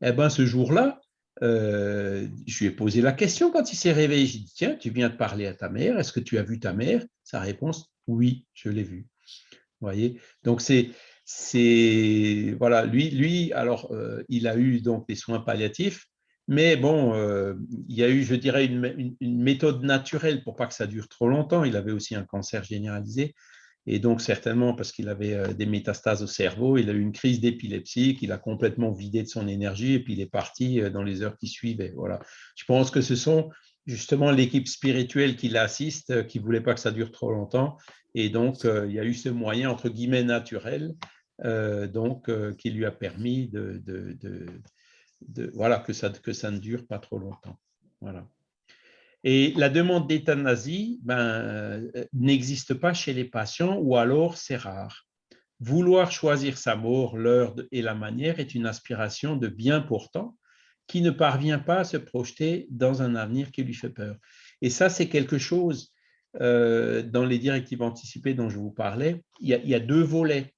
Eh bien, ce jour-là, je lui ai posé la question quand il s'est réveillé. J'ai dit, tiens, tu viens de parler à ta mère, est-ce que tu as vu ta mère? Sa réponse, oui, je l'ai vue. Vous voyez? Donc, voilà, lui alors, il a eu donc des soins palliatifs, mais bon, il y a eu, je dirais, une méthode naturelle pour pas que ça dure trop longtemps. Il avait aussi un cancer généralisé. Et donc, certainement, parce qu'il avait des métastases au cerveau, il a eu une crise d'épilepsie qu'il a complètement vidé de son énergie et puis il est parti dans les heures qui suivaient. Voilà. Je pense que ce sont justement l'équipe spirituelle qui l'assiste, qui ne voulait pas que ça dure trop longtemps. Et donc, il y a eu ce moyen, entre guillemets, naturel, qui lui a permis voilà, que ça ne dure pas trop longtemps. Voilà. Et la demande d'euthanasie n'existe pas chez les patients ou alors c'est rare. Vouloir choisir sa mort, l'heure et la manière est une aspiration de bien portant qui ne parvient pas à se projeter dans un avenir qui lui fait peur. Et ça, c'est quelque chose, dans les directives anticipées dont je vous parlais, il y a deux volets.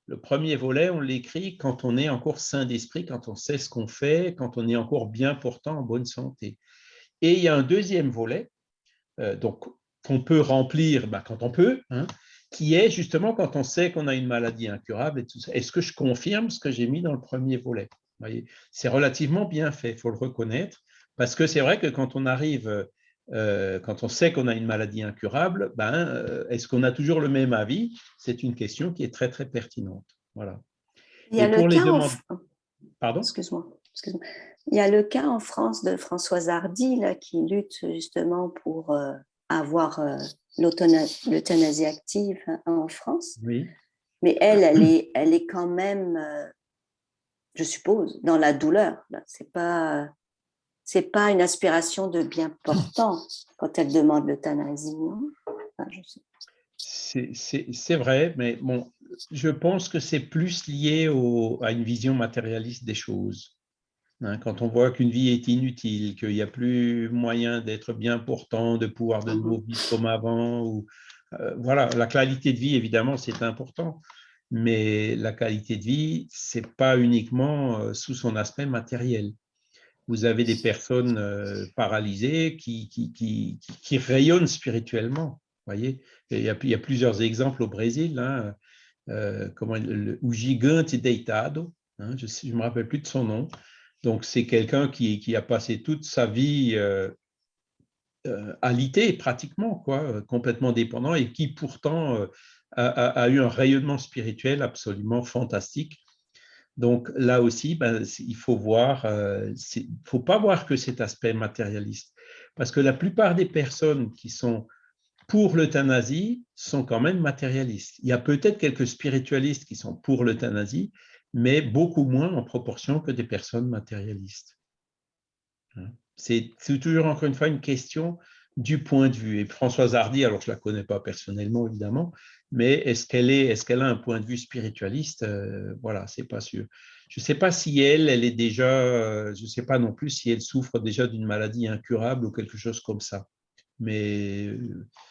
Le premier volet, on l'écrit quand on est encore sain d'esprit, quand on sait ce qu'on fait, quand on est encore bien portant, en bonne santé. Et il y a un deuxième volet, donc qu'on peut remplir quand on peut, hein, qui est justement quand on sait qu'on a une maladie incurable et tout ça. Est-ce que je confirme ce que j'ai mis dans le premier volet? Vous voyez, c'est relativement bien fait, il faut le reconnaître, parce que c'est vrai que quand on arrive, quand on sait qu'on a une maladie incurable, est-ce qu'on a toujours le même avis? C'est une question qui est très, très pertinente. Voilà. Il y a et pour le les cas demandes… Pardon? Excuse-moi. Il y a le cas en France de Françoise Hardy là, qui lutte justement pour avoir l'euthanasie active en France. Oui. Mais elle est quand même, je suppose, dans la douleur. C'est pas une aspiration de bien portant quand elle demande l'euthanasie. Enfin, c'est vrai, mais bon, je pense que c'est plus lié à une vision matérialiste des choses. Hein, quand on voit qu'une vie est inutile, qu'il n'y a plus moyen d'être bien portant, de pouvoir de nouveau vivre comme avant, voilà, la qualité de vie, évidemment, c'est important, mais la qualité de vie, c'est pas uniquement sous son aspect matériel. Vous avez des personnes paralysées qui rayonnent spirituellement. Voyez, il y a plusieurs exemples au Brésil, hein, o Gigante Deitado, hein, je ne me rappelle plus de son nom. Donc, c'est quelqu'un qui a passé toute sa vie alité, pratiquement, complètement dépendant, et qui pourtant a eu un rayonnement spirituel absolument fantastique. Donc, là aussi, il faut voir, faut pas voir que cet aspect matérialiste, parce que la plupart des personnes qui sont pour l'euthanasie sont quand même matérialistes. Il y a peut-être quelques spiritualistes qui sont pour l'euthanasie, mais beaucoup moins en proportion que des personnes matérialistes. C'est toujours, encore une fois, une question du point de vue. Et Françoise Hardy, alors je ne la connais pas personnellement, évidemment, mais est-ce qu'elle a un point de vue spiritualiste? Voilà, c'est pas sûr. Je ne sais pas si elle est déjà, je ne sais pas non plus si elle souffre déjà d'une maladie incurable ou quelque chose comme ça. Mais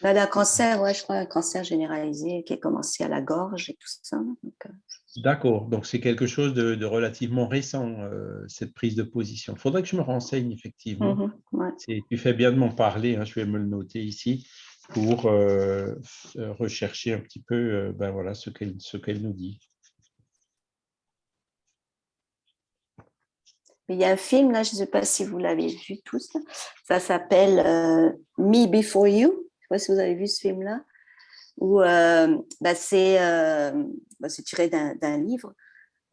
elle a un cancer, je crois, un cancer généralisé qui a commencé à la gorge et tout ça. Donc, d'accord, donc c'est quelque chose de relativement récent, cette prise de position. Il faudrait que je me renseigne, effectivement. ouais. Tu fais bien de m'en parler, hein, je vais me le noter ici pour rechercher un petit peu voilà, ce qu'elle nous dit. Il y a un film, là, je ne sais pas si vous l'avez vu tous, là. Ça s'appelle Me Before You. Je ne sais pas si vous avez vu ce film-là. Où c'est tiré d'un livre,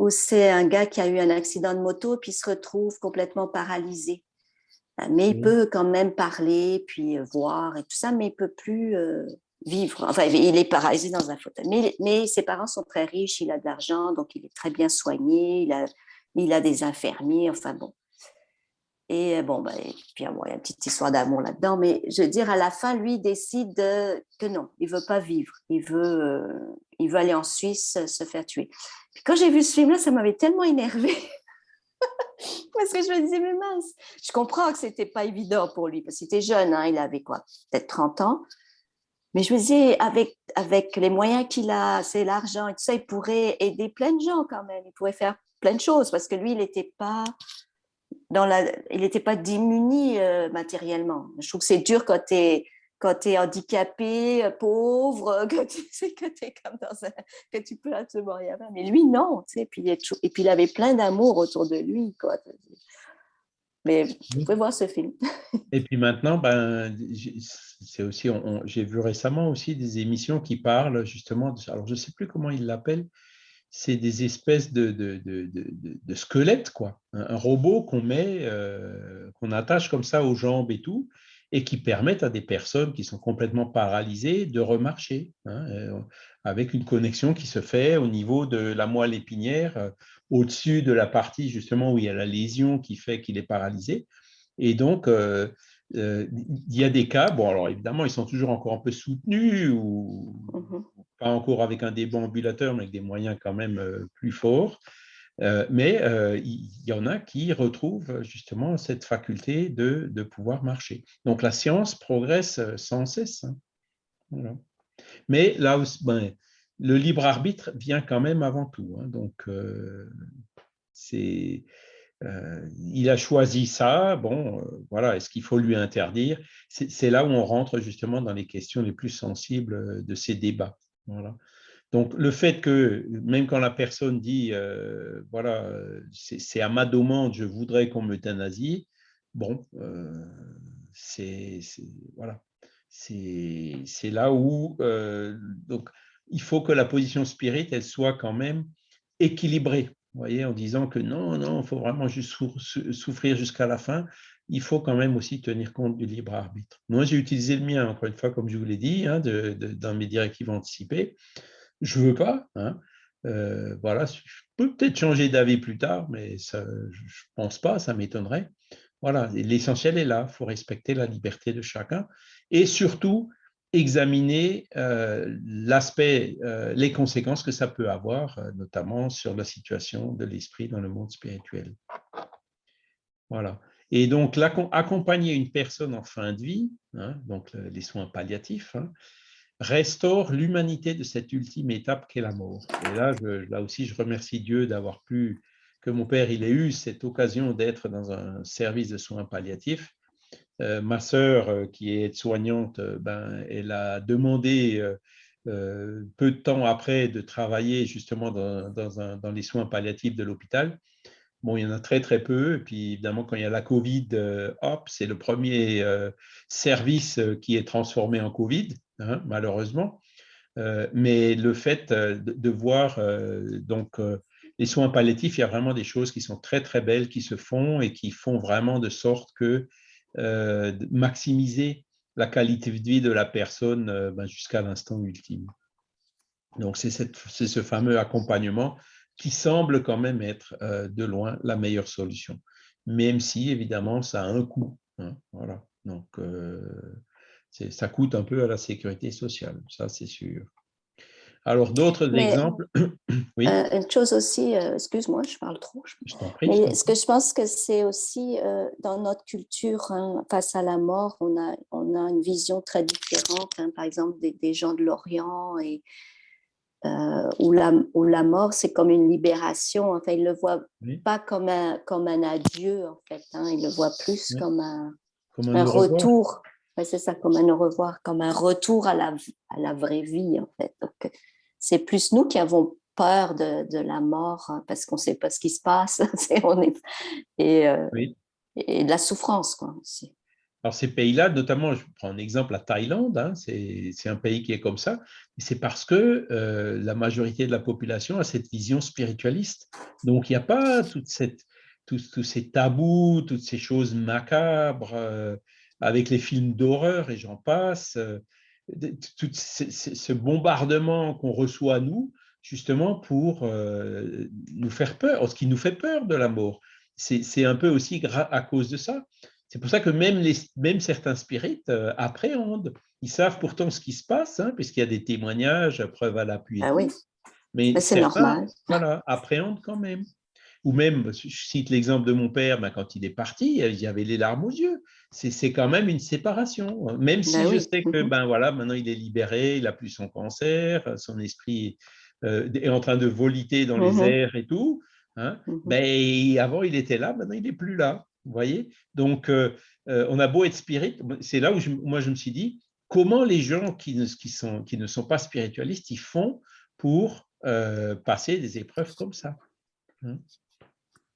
où c'est un gars qui a eu un accident de moto puis il se retrouve complètement paralysé. Mais il peut quand même parler, puis voir et tout ça, mais il ne peut plus vivre. Enfin, il est paralysé dans un fauteuil. Mais ses parents sont très riches, il a de l'argent, donc il est très bien soigné, il a des infirmiers, enfin bon. Et bon, ben, et puis bon, il y a une petite histoire d'amour là-dedans, mais je veux dire, à la fin, lui, il décide que non, il veut pas vivre. Il veut aller en Suisse se faire tuer. Puis quand j'ai vu ce film-là, ça m'avait tellement énervée. Parce que je me disais, mais mince, je comprends que c'était pas évident pour lui, parce qu'il était jeune, hein, il avait quoi, peut-être 30 ans. Mais je me disais, avec les moyens qu'il a, c'est l'argent et tout ça, il pourrait aider plein de gens quand même. Il pourrait faire plein de choses, parce que lui, il n'était pas démuni matériellement. Je trouve que c'est dur quand tu es handicapé, pauvre, que tu sais que tu es comme que tu peux absolument rien faire. Mais lui, non. Tu sais, et puis il avait plein d'amour autour de lui, quoi. Mais vous pouvez voir ce film. Et puis maintenant, ben, c'est aussi, j'ai vu récemment aussi des émissions qui parlent justement, alors je ne sais plus comment ils l'appellent, c'est des espèces de squelettes, quoi. Un robot qu'on met, qu'on attache comme ça aux jambes et tout, et qui permettent à des personnes qui sont complètement paralysées de remarcher, hein, avec une connexion qui se fait au niveau de la moelle épinière, au-dessus de la partie justement où il y a la lésion qui fait qu'il est paralysé. Et donc, il y a des cas, bon, alors évidemment, ils sont toujours encore un peu soutenus ou pas encore avec un déambulateur, mais avec des moyens quand même plus forts. Mais il y en a qui retrouvent justement cette faculté de pouvoir marcher. Donc, la science progresse sans cesse. Hein. Voilà. Mais là, ben, le libre arbitre vient quand même avant tout. Hein. Donc, c'est... il a choisi ça, bon, voilà, est-ce qu'il faut lui interdire? C'est là où on rentre justement dans les questions les plus sensibles de ces débats. Voilà. Donc, le fait que, même quand la personne dit, voilà, c'est à ma demande, je voudrais qu'on m'euthanasie, bon, voilà, c'est là où, donc, il faut que la position spirit, elle soit quand même équilibrée. Vous voyez, en disant que non, non, il faut vraiment juste souffrir jusqu'à la fin, il faut quand même aussi tenir compte du libre arbitre. Moi, j'ai utilisé le mien, encore une fois, comme je vous l'ai dit, hein, dans mes directives anticipées. Je ne veux pas. Hein. Voilà, je peux peut-être changer d'avis plus tard, mais ça, je ne pense pas, ça m'étonnerait. Voilà, l'essentiel est là, il faut respecter la liberté de chacun et surtout examiner l'aspect, les conséquences que ça peut avoir, notamment sur la situation de l'esprit dans le monde spirituel. Voilà. Et donc, accompagner une personne en fin de vie, hein, donc les soins palliatifs, hein, restaure l'humanité de cette ultime étape qu'est la mort. Et là aussi, je remercie Dieu d'avoir pu, que mon père il ait eu cette occasion d'être dans un service de soins palliatifs. Ma sœur, qui est aide-soignante, ben, elle a demandé peu de temps après de travailler justement dans les soins palliatifs de l'hôpital. Bon, il y en a très, très peu. Et puis, évidemment, quand il y a la COVID, hop, c'est le premier service qui est transformé en COVID, hein, malheureusement. Mais le fait de voir donc, les soins palliatifs, il y a vraiment des choses qui sont très, très belles qui se font et qui font vraiment de sorte que maximiser la qualité de vie de la personne ben, jusqu'à l'instant ultime. Donc, c'est ce fameux accompagnement qui semble quand même être de loin la meilleure solution, même si, évidemment, ça a un coût. Hein, voilà. Donc, ça coûte un peu à la sécurité sociale, ça, c'est sûr. Alors, d'autres exemples? Oui, Une chose aussi, excuse-moi, je parle trop. je t'en prie. Mais ce que je pense que c'est aussi dans notre culture, hein, face à la mort, on a une vision très différente. Hein, par exemple, des gens de l'Orient et où la mort, c'est comme une libération. Enfin, ils ne le voient Oui, pas comme un adieu, en fait. Hein, ils le voient plus oui. comme Comme un au revoir. retour. Ouais, c'est ça, comme un au revoir, comme un retour à la vraie vie, en fait. Donc, c'est plus nous qui avons peur de la mort hein, parce qu'on ne sait pas ce qui se passe. Et, Oui. et de la souffrance, quoi, aussi. Alors, ces pays-là, notamment, je prends un exemple, la Thaïlande, hein, c'est un pays qui est comme ça, et c'est parce que la majorité de la population a cette vision spiritualiste. Donc, il n'y a pas tous ces tabous, toutes ces choses macabres, avec les films d'horreur et j'en passe, tout ce bombardement qu'on reçoit à nous, justement pour nous faire peur, ce qui nous fait peur de la mort. c'est un peu aussi à cause de ça. C'est pour ça que même certains spirites appréhendent. Ils savent pourtant ce qui se passe, hein, puisqu'il y a des témoignages, preuves à l'appui et Ah tout, oui, mais c'est certains, normal. voilà, appréhendent quand même. Ou même, je cite l'exemple de mon père, ben, quand il est parti, il y avait les larmes aux yeux. C'est quand même une séparation. Même si je Oui. sais que ben, voilà, maintenant il est libéré, il n'a plus son cancer, son esprit est en train de voliter dans les airs et tout, hein, ben, avant il était là, maintenant il n'est plus là. Vous voyez? Donc, on a beau être spirit, c'est là où moi je me suis dit, comment les gens qui ne sont pas spiritualistes, ils font pour passer des épreuves comme ça, hein.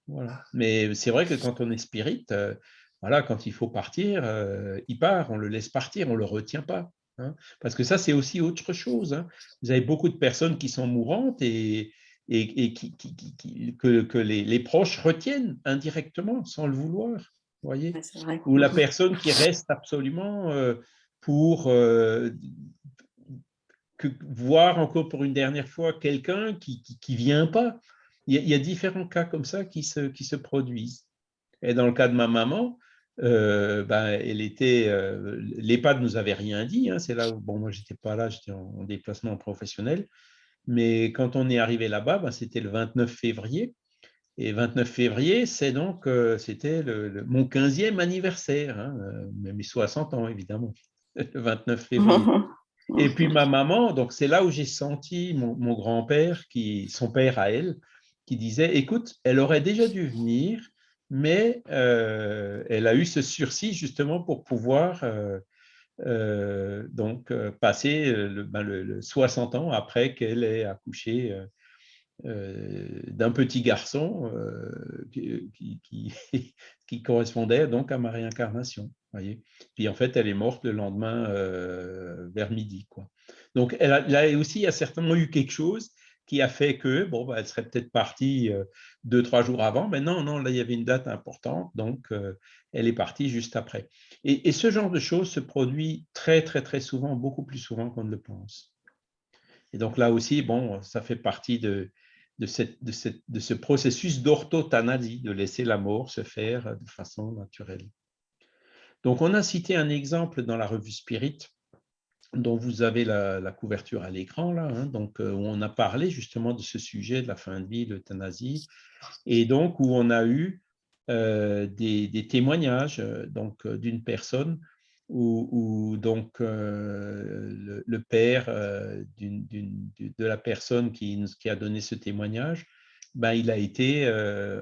Voilà. Mais c'est vrai que quand on est spirit, voilà, quand il faut partir, il part, on le laisse partir, on ne le retient pas, hein. Parce que ça, c'est aussi autre chose, hein. Vous avez beaucoup de personnes qui sont mourantes et que les proches retiennent indirectement, sans le vouloir, vous voyez. Vrai. Ou la personne qui reste absolument pour voir encore pour une dernière fois quelqu'un qui ne vient pas. Il y a différents cas comme ça qui se produisent. Et dans le cas de ma maman, ben, l'EHPAD ne nous avait rien dit, hein, c'est là où, bon, moi, je n'étais pas là, j'étais en déplacement professionnel, mais quand on est arrivé là-bas, ben, c'était le 29 février, et 29 février, c'est donc, c'était mon 15e anniversaire, hein, mes 60 ans, évidemment, le 29 février. Et puis ma maman, donc c'est là où j'ai senti mon grand-père, son père à elle, qui disait, écoute, elle aurait déjà dû venir, mais elle a eu ce sursis justement pour pouvoir passer le 60 ans après qu'elle ait accouché d'un petit garçon qui correspondait donc à ma réincarnation. Voyez. Puis en fait, elle est morte le lendemain vers midi, quoi. Donc là aussi, il y a certainement eu quelque chose qui a fait que, bon, bah, elle serait peut-être partie 2-3 jours avant, mais non, là, il y avait une date importante, donc elle est partie juste après. Et ce genre de choses se produit très, très, très souvent, beaucoup plus souvent qu'on ne le pense. Et donc là aussi, bon, ça fait partie de ce processus d'orthothanasie, de laisser la mort se faire de façon naturelle. Donc, on a cité un exemple dans la revue Spirit, dont vous avez la couverture à l'écran, là, hein, donc, où on a parlé justement de ce sujet de la fin de vie, l'euthanasie, et donc où on a eu des témoignages d'une personne où donc le père de la personne qui a donné ce témoignage, ben, il a été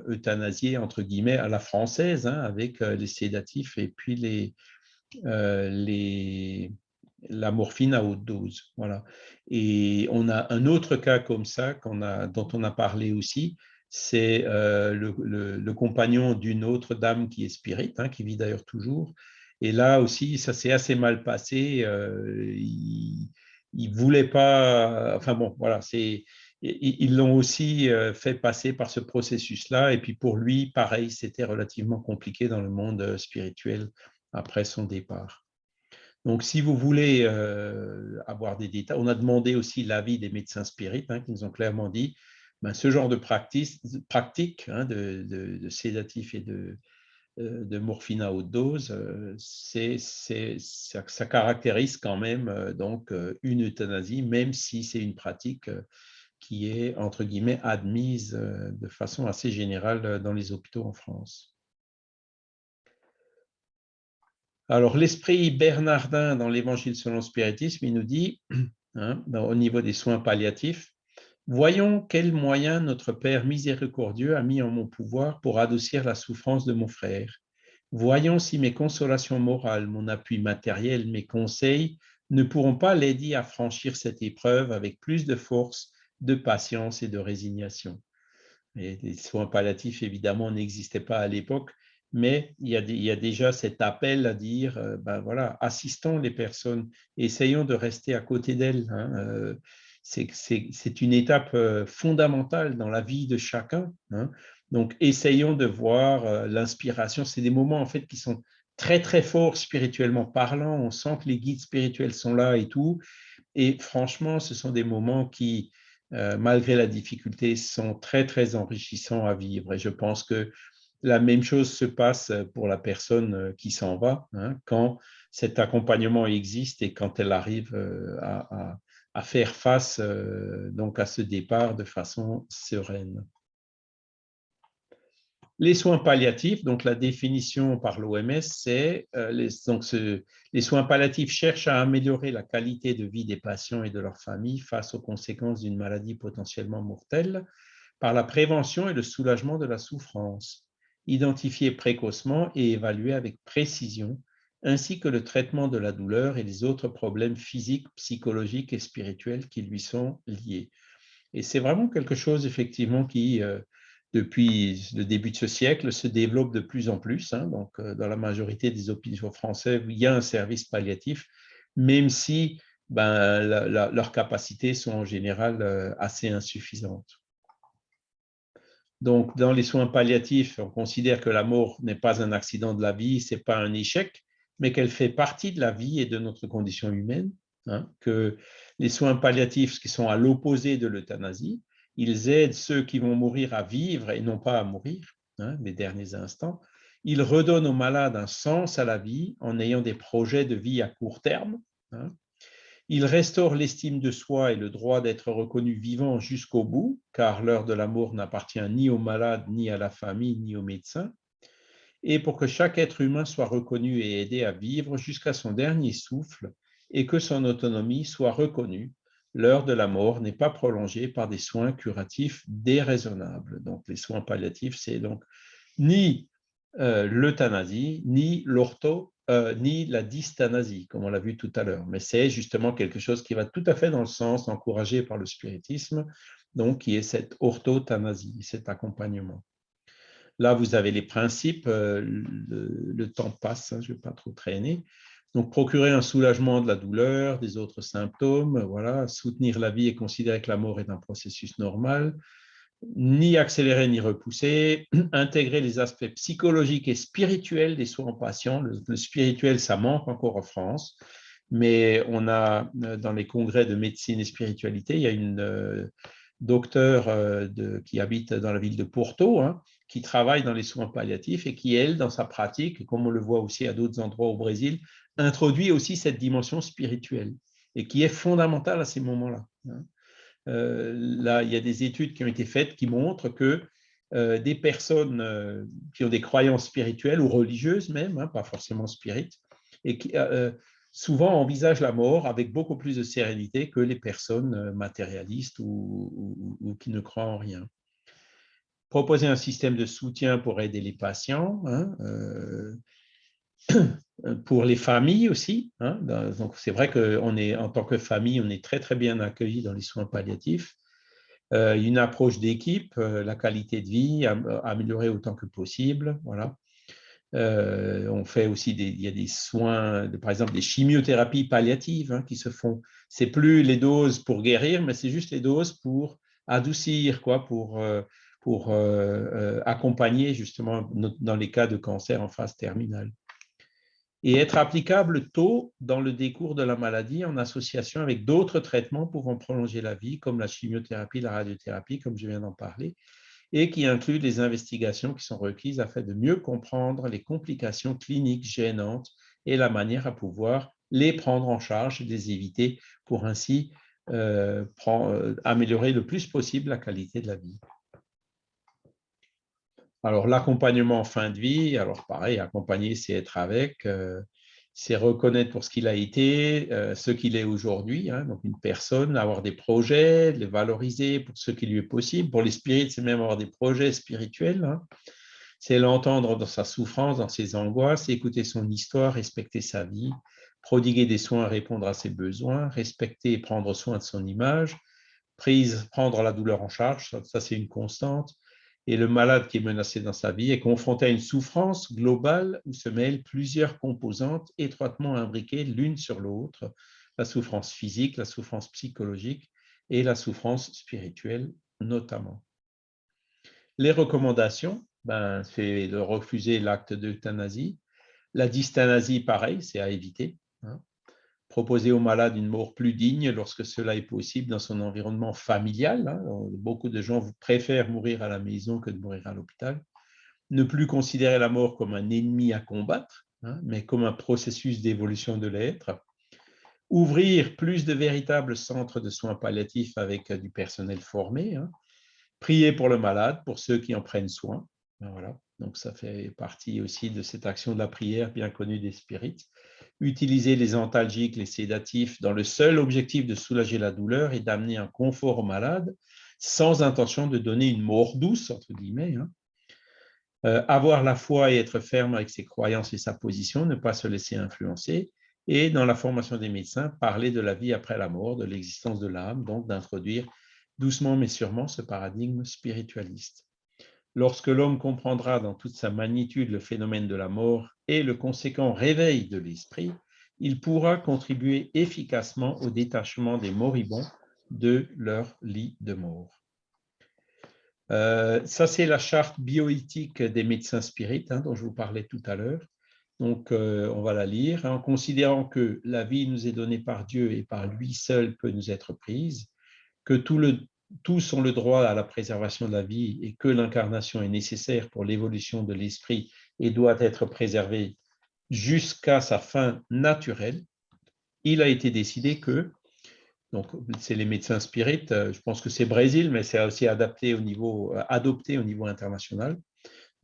euthanasié entre guillemets à la française, hein, avec les sédatifs et puis la morphine à haute dose. Voilà. Et on a un autre cas comme ça dont on a parlé aussi, c'est le compagnon d'une autre dame qui est spirit, hein, qui vit d'ailleurs toujours. Et là aussi, ça s'est assez mal passé. Il voulait pas. Enfin bon, voilà, ils l'ont aussi fait passer par ce processus-là. Et puis pour lui, pareil, c'était relativement compliqué dans le monde spirituel après son départ. Donc, si vous voulez avoir des détails, on a demandé aussi l'avis des médecins spirites, hein, qui nous ont clairement dit ben, ce genre de pratique hein, de sédatifs et de morphine à haute dose, ça caractérise quand même donc une euthanasie, même si c'est une pratique qui est, entre guillemets, admise de façon assez générale dans les hôpitaux en France. Alors, l'esprit bernardin dans l'Évangile selon le spiritisme, il nous dit, hein, au niveau des soins palliatifs, « Voyons quels moyens notre Père miséricordieux a mis en mon pouvoir pour adoucir la souffrance de mon frère. Voyons si mes consolations morales, mon appui matériel, mes conseils ne pourront pas l'aider à franchir cette épreuve avec plus de force, de patience et de résignation. » Et les soins palliatifs, évidemment, n'existaient pas à l'époque, mais il y a déjà cet appel à dire, ben voilà, assistons les personnes, essayons de rester à côté d'elles, hein, c'est une étape fondamentale dans la vie de chacun, hein. Donc, essayons de voir l'inspiration. C'est des moments, en fait, qui sont très, très forts spirituellement parlant. On sent que les guides spirituels sont là et tout. Et franchement, ce sont des moments qui, malgré la difficulté, sont très, très enrichissants à vivre. Et je pense que La même chose se passe pour la personne qui s'en va, hein, quand cet accompagnement existe et quand elle arrive à faire face donc à ce départ de façon sereine. Les soins palliatifs, donc la définition par l'OMS, c'est les soins palliatifs cherchent à améliorer la qualité de vie des patients et de leurs familles face aux conséquences d'une maladie potentiellement mortelle par la prévention et le soulagement de la souffrance, identifier précocement et évaluer avec précision, ainsi que le traitement de la douleur et les autres problèmes physiques, psychologiques et spirituels qui lui sont liés. Et c'est vraiment quelque chose, effectivement, qui, depuis le début de ce siècle, se développe de plus en plus. Hein. Donc, dans la majorité des hôpitaux français, il y a un service palliatif, même si leurs capacités sont en général assez insuffisantes. Donc, dans les soins palliatifs, on considère que la mort n'est pas un accident de la vie, ce n'est pas un échec, mais qu'elle fait partie de la vie et de notre condition humaine. Hein, que les soins palliatifs, qui sont à l'opposé de l'euthanasie, ils aident ceux qui vont mourir à vivre et non pas à mourir, hein, les derniers instants. Ils redonnent aux malades un sens à la vie en ayant des projets de vie à court terme. Hein. Ils restaurent l'estime de soi et le droit d'être reconnu vivant jusqu'au bout, car l'heure de la mort n'appartient ni aux malades, ni à la famille, ni aux médecins. Et pour que chaque être humain soit reconnu et aidé à vivre jusqu'à son dernier souffle et que son autonomie soit reconnue, l'heure de la mort n'est pas prolongée par des soins curatifs déraisonnables. Donc, les soins palliatifs, c'est donc ni l'euthanasie, ni ni la dysthanasie, comme on l'a vu tout à l'heure, mais c'est justement quelque chose qui va tout à fait dans le sens encouragé par le spiritisme, donc qui est cette orthothanasie, cet accompagnement. Là, vous avez les principes, le temps passe, hein, je ne vais pas trop traîner. Donc, procurer un soulagement de la douleur, des autres symptômes, voilà, soutenir la vie et considérer que la mort est un processus normal, ni accélérer ni repousser, intégrer les aspects psychologiques et spirituels des soins patients. Le spirituel, ça manque encore en France, mais on a, dans les congrès de médecine et spiritualité, il y a une docteure qui habite dans la ville de Porto, hein, qui travaille dans les soins palliatifs et qui, elle, dans sa pratique, comme on le voit aussi à d'autres endroits au Brésil, introduit aussi cette dimension spirituelle et qui est fondamentale à ces moments-là. Hein. Là, il y a des études qui ont été faites qui montrent que des personnes qui ont des croyances spirituelles ou religieuses même, hein, pas forcément spirites, et qui souvent envisagent la mort avec beaucoup plus de sérénité que les personnes matérialistes ou qui ne croient en rien. Proposer un système de soutien pour aider les patients, hein, pour les familles aussi. Hein, donc c'est vrai qu'en tant que famille, on est très très bien accueillis dans les soins palliatifs. Une approche d'équipe, la qualité de vie améliorée autant que possible. Voilà. On fait aussi il y a des soins, par exemple des chimiothérapies palliatives, hein, qui se font. C'est plus les doses pour guérir, mais c'est juste les doses pour adoucir, quoi, pour accompagner justement dans les cas de cancer en phase terminale. Et être applicable tôt dans le décours de la maladie en association avec d'autres traitements pouvant prolonger la vie, comme la chimiothérapie, la radiothérapie, comme je viens d'en parler, et qui incluent les investigations qui sont requises afin de mieux comprendre les complications cliniques gênantes et la manière à pouvoir les prendre en charge et les éviter pour ainsi améliorer le plus possible la qualité de la vie. Alors, l'accompagnement en fin de vie, alors pareil, accompagner, c'est être avec, c'est reconnaître pour ce qu'il a été, ce qu'il est aujourd'hui, hein, donc une personne, avoir des projets, les valoriser pour ce qui lui est possible. Pour les spirites, c'est même avoir des projets spirituels. Hein. C'est l'entendre dans sa souffrance, dans ses angoisses, écouter son histoire, respecter sa vie, prodiguer des soins, répondre à ses besoins, respecter et prendre soin de son image, prendre la douleur en charge, ça c'est une constante. Et le malade qui est menacé dans sa vie est confronté à une souffrance globale où se mêlent plusieurs composantes étroitement imbriquées l'une sur l'autre, la souffrance physique, la souffrance psychologique et la souffrance spirituelle notamment. Les recommandations, c'est de refuser l'acte d'euthanasie. La dysthanasie, pareil, c'est à éviter. Hein. Proposer au malade une mort plus digne lorsque cela est possible dans son environnement familial. Hein. Beaucoup de gens préfèrent mourir à la maison que de mourir à l'hôpital. ne plus considérer la mort comme un ennemi à combattre, hein, mais comme un processus d'évolution de l'être. Ouvrir plus de véritables centres de soins palliatifs avec du personnel formé. Hein. Prier pour le malade, pour ceux qui en prennent soin. Voilà. Donc, ça fait partie aussi de cette action de la prière bien connue des spirites. Utiliser les antalgiques, les sédatifs, dans le seul objectif de soulager la douleur et d'amener un confort au malade, sans intention de donner une mort douce, entre guillemets. Hein. Avoir la foi et être ferme avec ses croyances et sa position, ne pas se laisser influencer. Et dans la formation des médecins, parler de la vie après la mort, de l'existence de l'âme, donc d'introduire doucement mais sûrement ce paradigme spiritualiste. Lorsque l'homme comprendra dans toute sa magnitude le phénomène de la mort et le conséquent réveil de l'esprit, il pourra contribuer efficacement au détachement des moribonds de leur lit de mort. Ça, c'est la charte bioéthique des médecins spirites, hein, dont je vous parlais tout à l'heure. Donc, on va la lire. En considérant que la vie nous est donnée par Dieu et par lui seul peut nous être prise, que tous ont le droit à la préservation de la vie et que l'incarnation est nécessaire pour l'évolution de l'esprit et doit être préservée jusqu'à sa fin naturelle, il a été décidé que, donc c'est les médecins spirites, je pense que c'est Brésil, mais c'est aussi adopté au niveau international.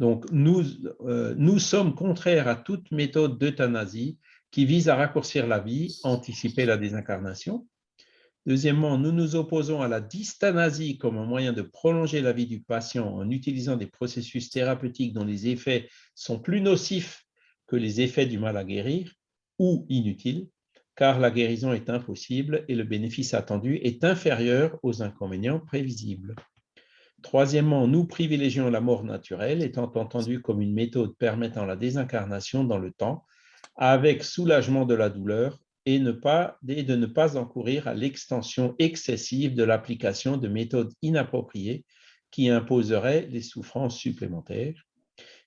Donc nous sommes contraires à toute méthode d'euthanasie qui vise à raccourcir la vie, anticiper la désincarnation. Deuxièmement, nous nous opposons à la dysthanasie comme un moyen de prolonger la vie du patient en utilisant des processus thérapeutiques dont les effets sont plus nocifs que les effets du mal à guérir ou inutiles, car la guérison est impossible et le bénéfice attendu est inférieur aux inconvénients prévisibles. Troisièmement, nous privilégions la mort naturelle, étant entendue comme une méthode permettant la désincarnation dans le temps, avec soulagement de la douleur, et de ne pas encourir à l'extension excessive de l'application de méthodes inappropriées qui imposeraient des souffrances supplémentaires.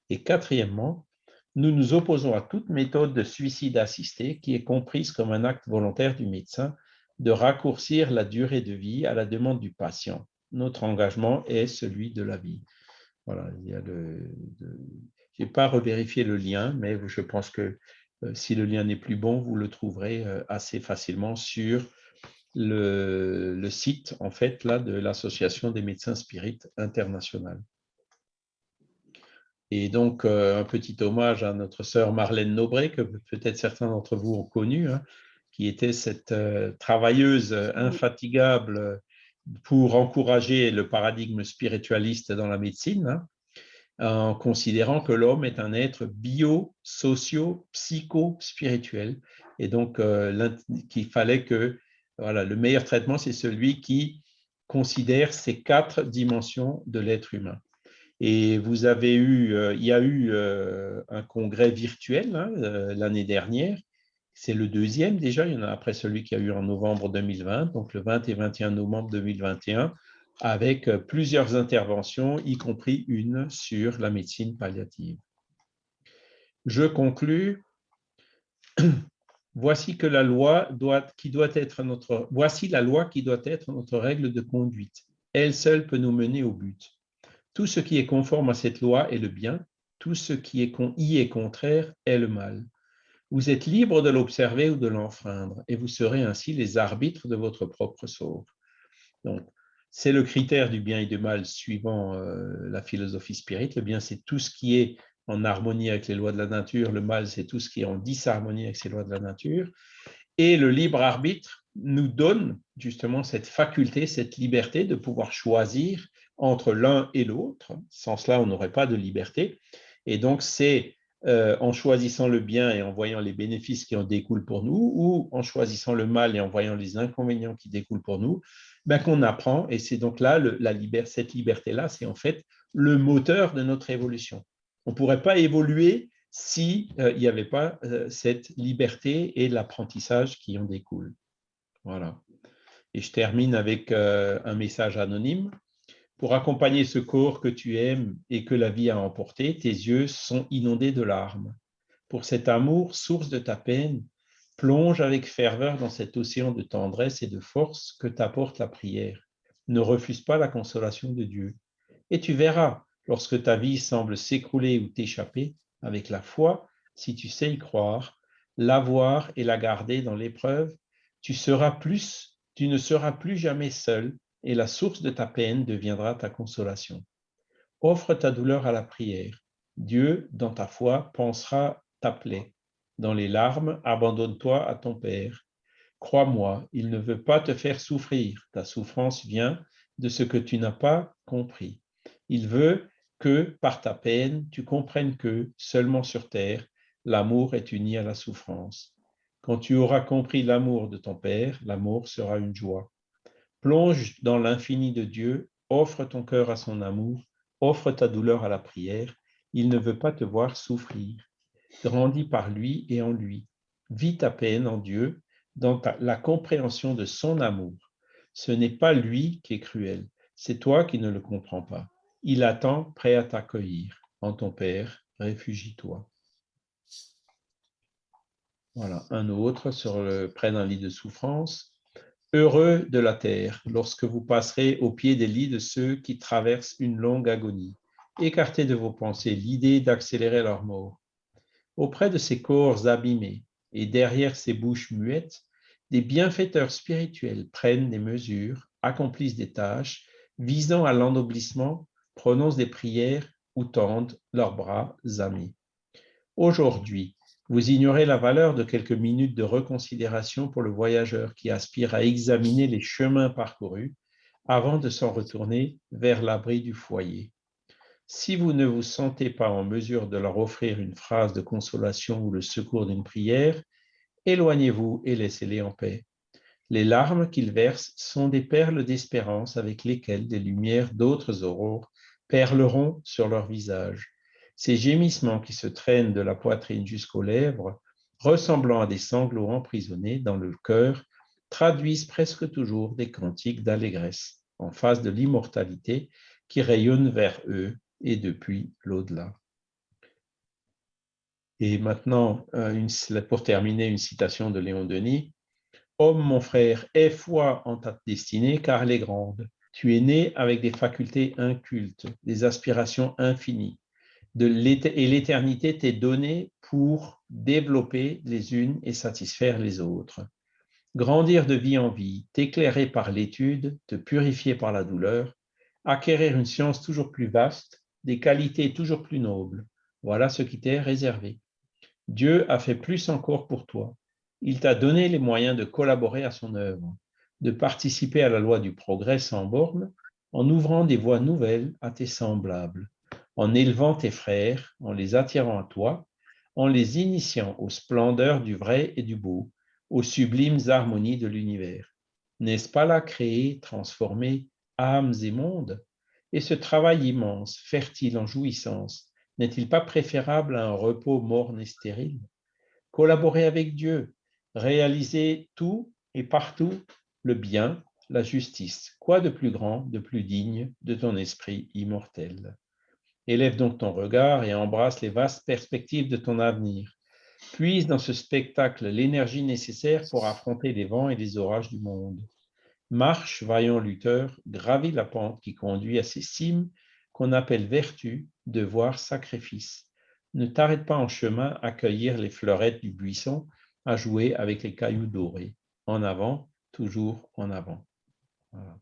Et quatrièmement, nous nous opposons à toute méthode de suicide assisté qui est comprise comme un acte volontaire du médecin de raccourcir la durée de vie à la demande du patient. Notre engagement est celui de la vie. Voilà, je n'ai pas revérifié le lien, mais je pense que si le lien n'est plus bon, vous le trouverez assez facilement sur le site en fait, là, de l'Association des médecins spirites internationale. Et donc, un petit hommage à notre sœur Marlène Nobré, que peut-être certains d'entre vous ont connue, hein, qui était cette travailleuse infatigable pour encourager le paradigme spiritualiste dans la médecine, hein, en considérant que l'homme est un être bio, socio, psycho-spirituel. Et donc, qu'il fallait que voilà, le meilleur traitement, c'est celui qui considère ces 4 dimensions de l'être humain. Et vous avez il y a eu un congrès virtuel hein, l'année dernière. C'est le 2e déjà, il y en a après celui qui a eu en novembre 2020, donc le 20 et 21 novembre 2021, avec plusieurs interventions, y compris une sur la médecine palliative. Je conclus. Voici la loi qui doit être notre règle de conduite. Elle seule peut nous mener au but. Tout ce qui est conforme à cette loi est le bien, tout ce qui y est contraire est le mal. Vous êtes libre de l'observer ou de l'enfreindre, et vous serez ainsi les arbitres de votre propre sort. Donc, c'est le critère du bien et du mal suivant la philosophie spirite. Le bien, c'est tout ce qui est en harmonie avec les lois de la nature. Le mal, c'est tout ce qui est en disharmonie avec ces lois de la nature. Et le libre arbitre nous donne justement cette faculté, cette liberté de pouvoir choisir entre l'un et l'autre. Sans cela, on n'aurait pas de liberté. Et donc, c'est en choisissant le bien et en voyant les bénéfices qui en découlent pour nous, ou en choisissant le mal et en voyant les inconvénients qui découlent pour nous, ben, qu'on apprend. Et c'est donc là, cette liberté-là, c'est en fait le moteur de notre évolution. On ne pourrait pas évoluer s'il n'y avait pas cette liberté et l'apprentissage qui en découle. Voilà. Et je termine avec un message anonyme. Pour accompagner ce corps que tu aimes et que la vie a emporté, tes yeux sont inondés de larmes. Pour cet amour, source de ta peine, plonge avec ferveur dans cet océan de tendresse et de force que t'apporte la prière. Ne refuse pas la consolation de Dieu. Et tu verras lorsque ta vie semble s'écrouler ou t'échapper, avec la foi, si tu sais y croire, la voir et la garder dans l'épreuve, tu ne seras plus jamais seul et la source de ta peine deviendra ta consolation. Offre ta douleur à la prière. Dieu, dans ta foi, pansera ta plaie. Dans les larmes, abandonne-toi à ton Père. Crois-moi, il ne veut pas te faire souffrir. Ta souffrance vient de ce que tu n'as pas compris. Il veut que, par ta peine, tu comprennes que, seulement sur terre, l'amour est uni à la souffrance. Quand tu auras compris l'amour de ton Père, l'amour sera une joie. Plonge dans l'infini de Dieu, offre ton cœur à son amour, offre ta douleur à la prière. Il ne veut pas te voir souffrir. Grandis par lui et en lui. Vis ta peine en Dieu, dans la compréhension de son amour. Ce n'est pas lui qui est cruel, c'est toi qui ne le comprends pas. Il attend prêt à t'accueillir. En ton Père, réfugie-toi. Voilà, un autre près d'un lit de souffrance. Heureux de la terre, lorsque vous passerez au pied des lits de ceux qui traversent une longue agonie. Écartez de vos pensées l'idée d'accélérer leur mort. Auprès de ces corps abîmés et derrière ces bouches muettes, des bienfaiteurs spirituels prennent des mesures, accomplissent des tâches, visant à l'ennoblissement, prononcent des prières ou tendent leurs bras amis. Aujourd'hui, vous ignorez la valeur de quelques minutes de reconsidération pour le voyageur qui aspire à examiner les chemins parcourus avant de s'en retourner vers l'abri du foyer. Si vous ne vous sentez pas en mesure de leur offrir une phrase de consolation ou le secours d'une prière, éloignez-vous et laissez-les en paix. Les larmes qu'ils versent sont des perles d'espérance avec lesquelles des lumières d'autres aurores perleront sur leur visage. Ces gémissements qui se traînent de la poitrine jusqu'aux lèvres, ressemblant à des sanglots emprisonnés dans le cœur, traduisent presque toujours des cantiques d'allégresse en face de l'immortalité qui rayonne vers eux et depuis l'au-delà. Et maintenant, pour terminer, une citation de Léon Denis. « Homme, mon frère, aie foi en ta destinée, car elle est grande. Tu es né avec des facultés incultes, des aspirations infinies, et l'éternité t'est donnée pour développer les unes et satisfaire les autres. Grandir de vie en vie, t'éclairer par l'étude, te purifier par la douleur, acquérir une science toujours plus vaste, des qualités toujours plus nobles. Voilà ce qui t'est réservé. Dieu a fait plus encore pour toi. Il t'a donné les moyens de collaborer à son œuvre, de participer à la loi du progrès sans borne, en ouvrant des voies nouvelles à tes semblables, en élevant tes frères, en les attirant à toi, en les initiant aux splendeurs du vrai et du beau, aux sublimes harmonies de l'univers. N'est-ce pas là créer, transformer âmes et mondes? Et ce travail immense, fertile en jouissance, n'est-il pas préférable à un repos morne et stérile? Collaborer avec Dieu, réaliser tout et partout le bien, la justice. Quoi de plus grand, de plus digne de ton esprit immortel? Élève donc ton regard et embrasse les vastes perspectives de ton avenir. Puise dans ce spectacle l'énergie nécessaire pour affronter les vents et les orages du monde. Marche, vaillant lutteur, gravis la pente qui conduit à ces cimes qu'on appelle vertu, devoir, sacrifice. Ne t'arrête pas en chemin à cueillir les fleurettes du buisson, à jouer avec les cailloux dorés. En avant, toujours en avant. Voilà.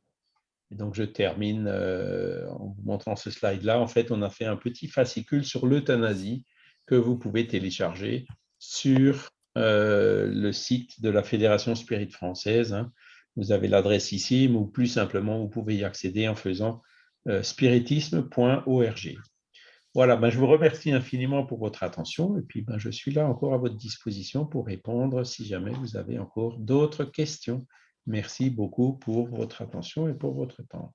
Et donc, je termine en vous montrant ce slide-là. En fait, on a fait un petit fascicule sur l'euthanasie que vous pouvez télécharger sur le site de la Fédération Spirit Française. Hein. Vous avez l'adresse ici, ou plus simplement, vous pouvez y accéder en faisant spiritisme.org. Voilà, je vous remercie infiniment pour votre attention et puis je suis là encore à votre disposition pour répondre si jamais vous avez encore d'autres questions. Merci beaucoup pour votre attention et pour votre temps.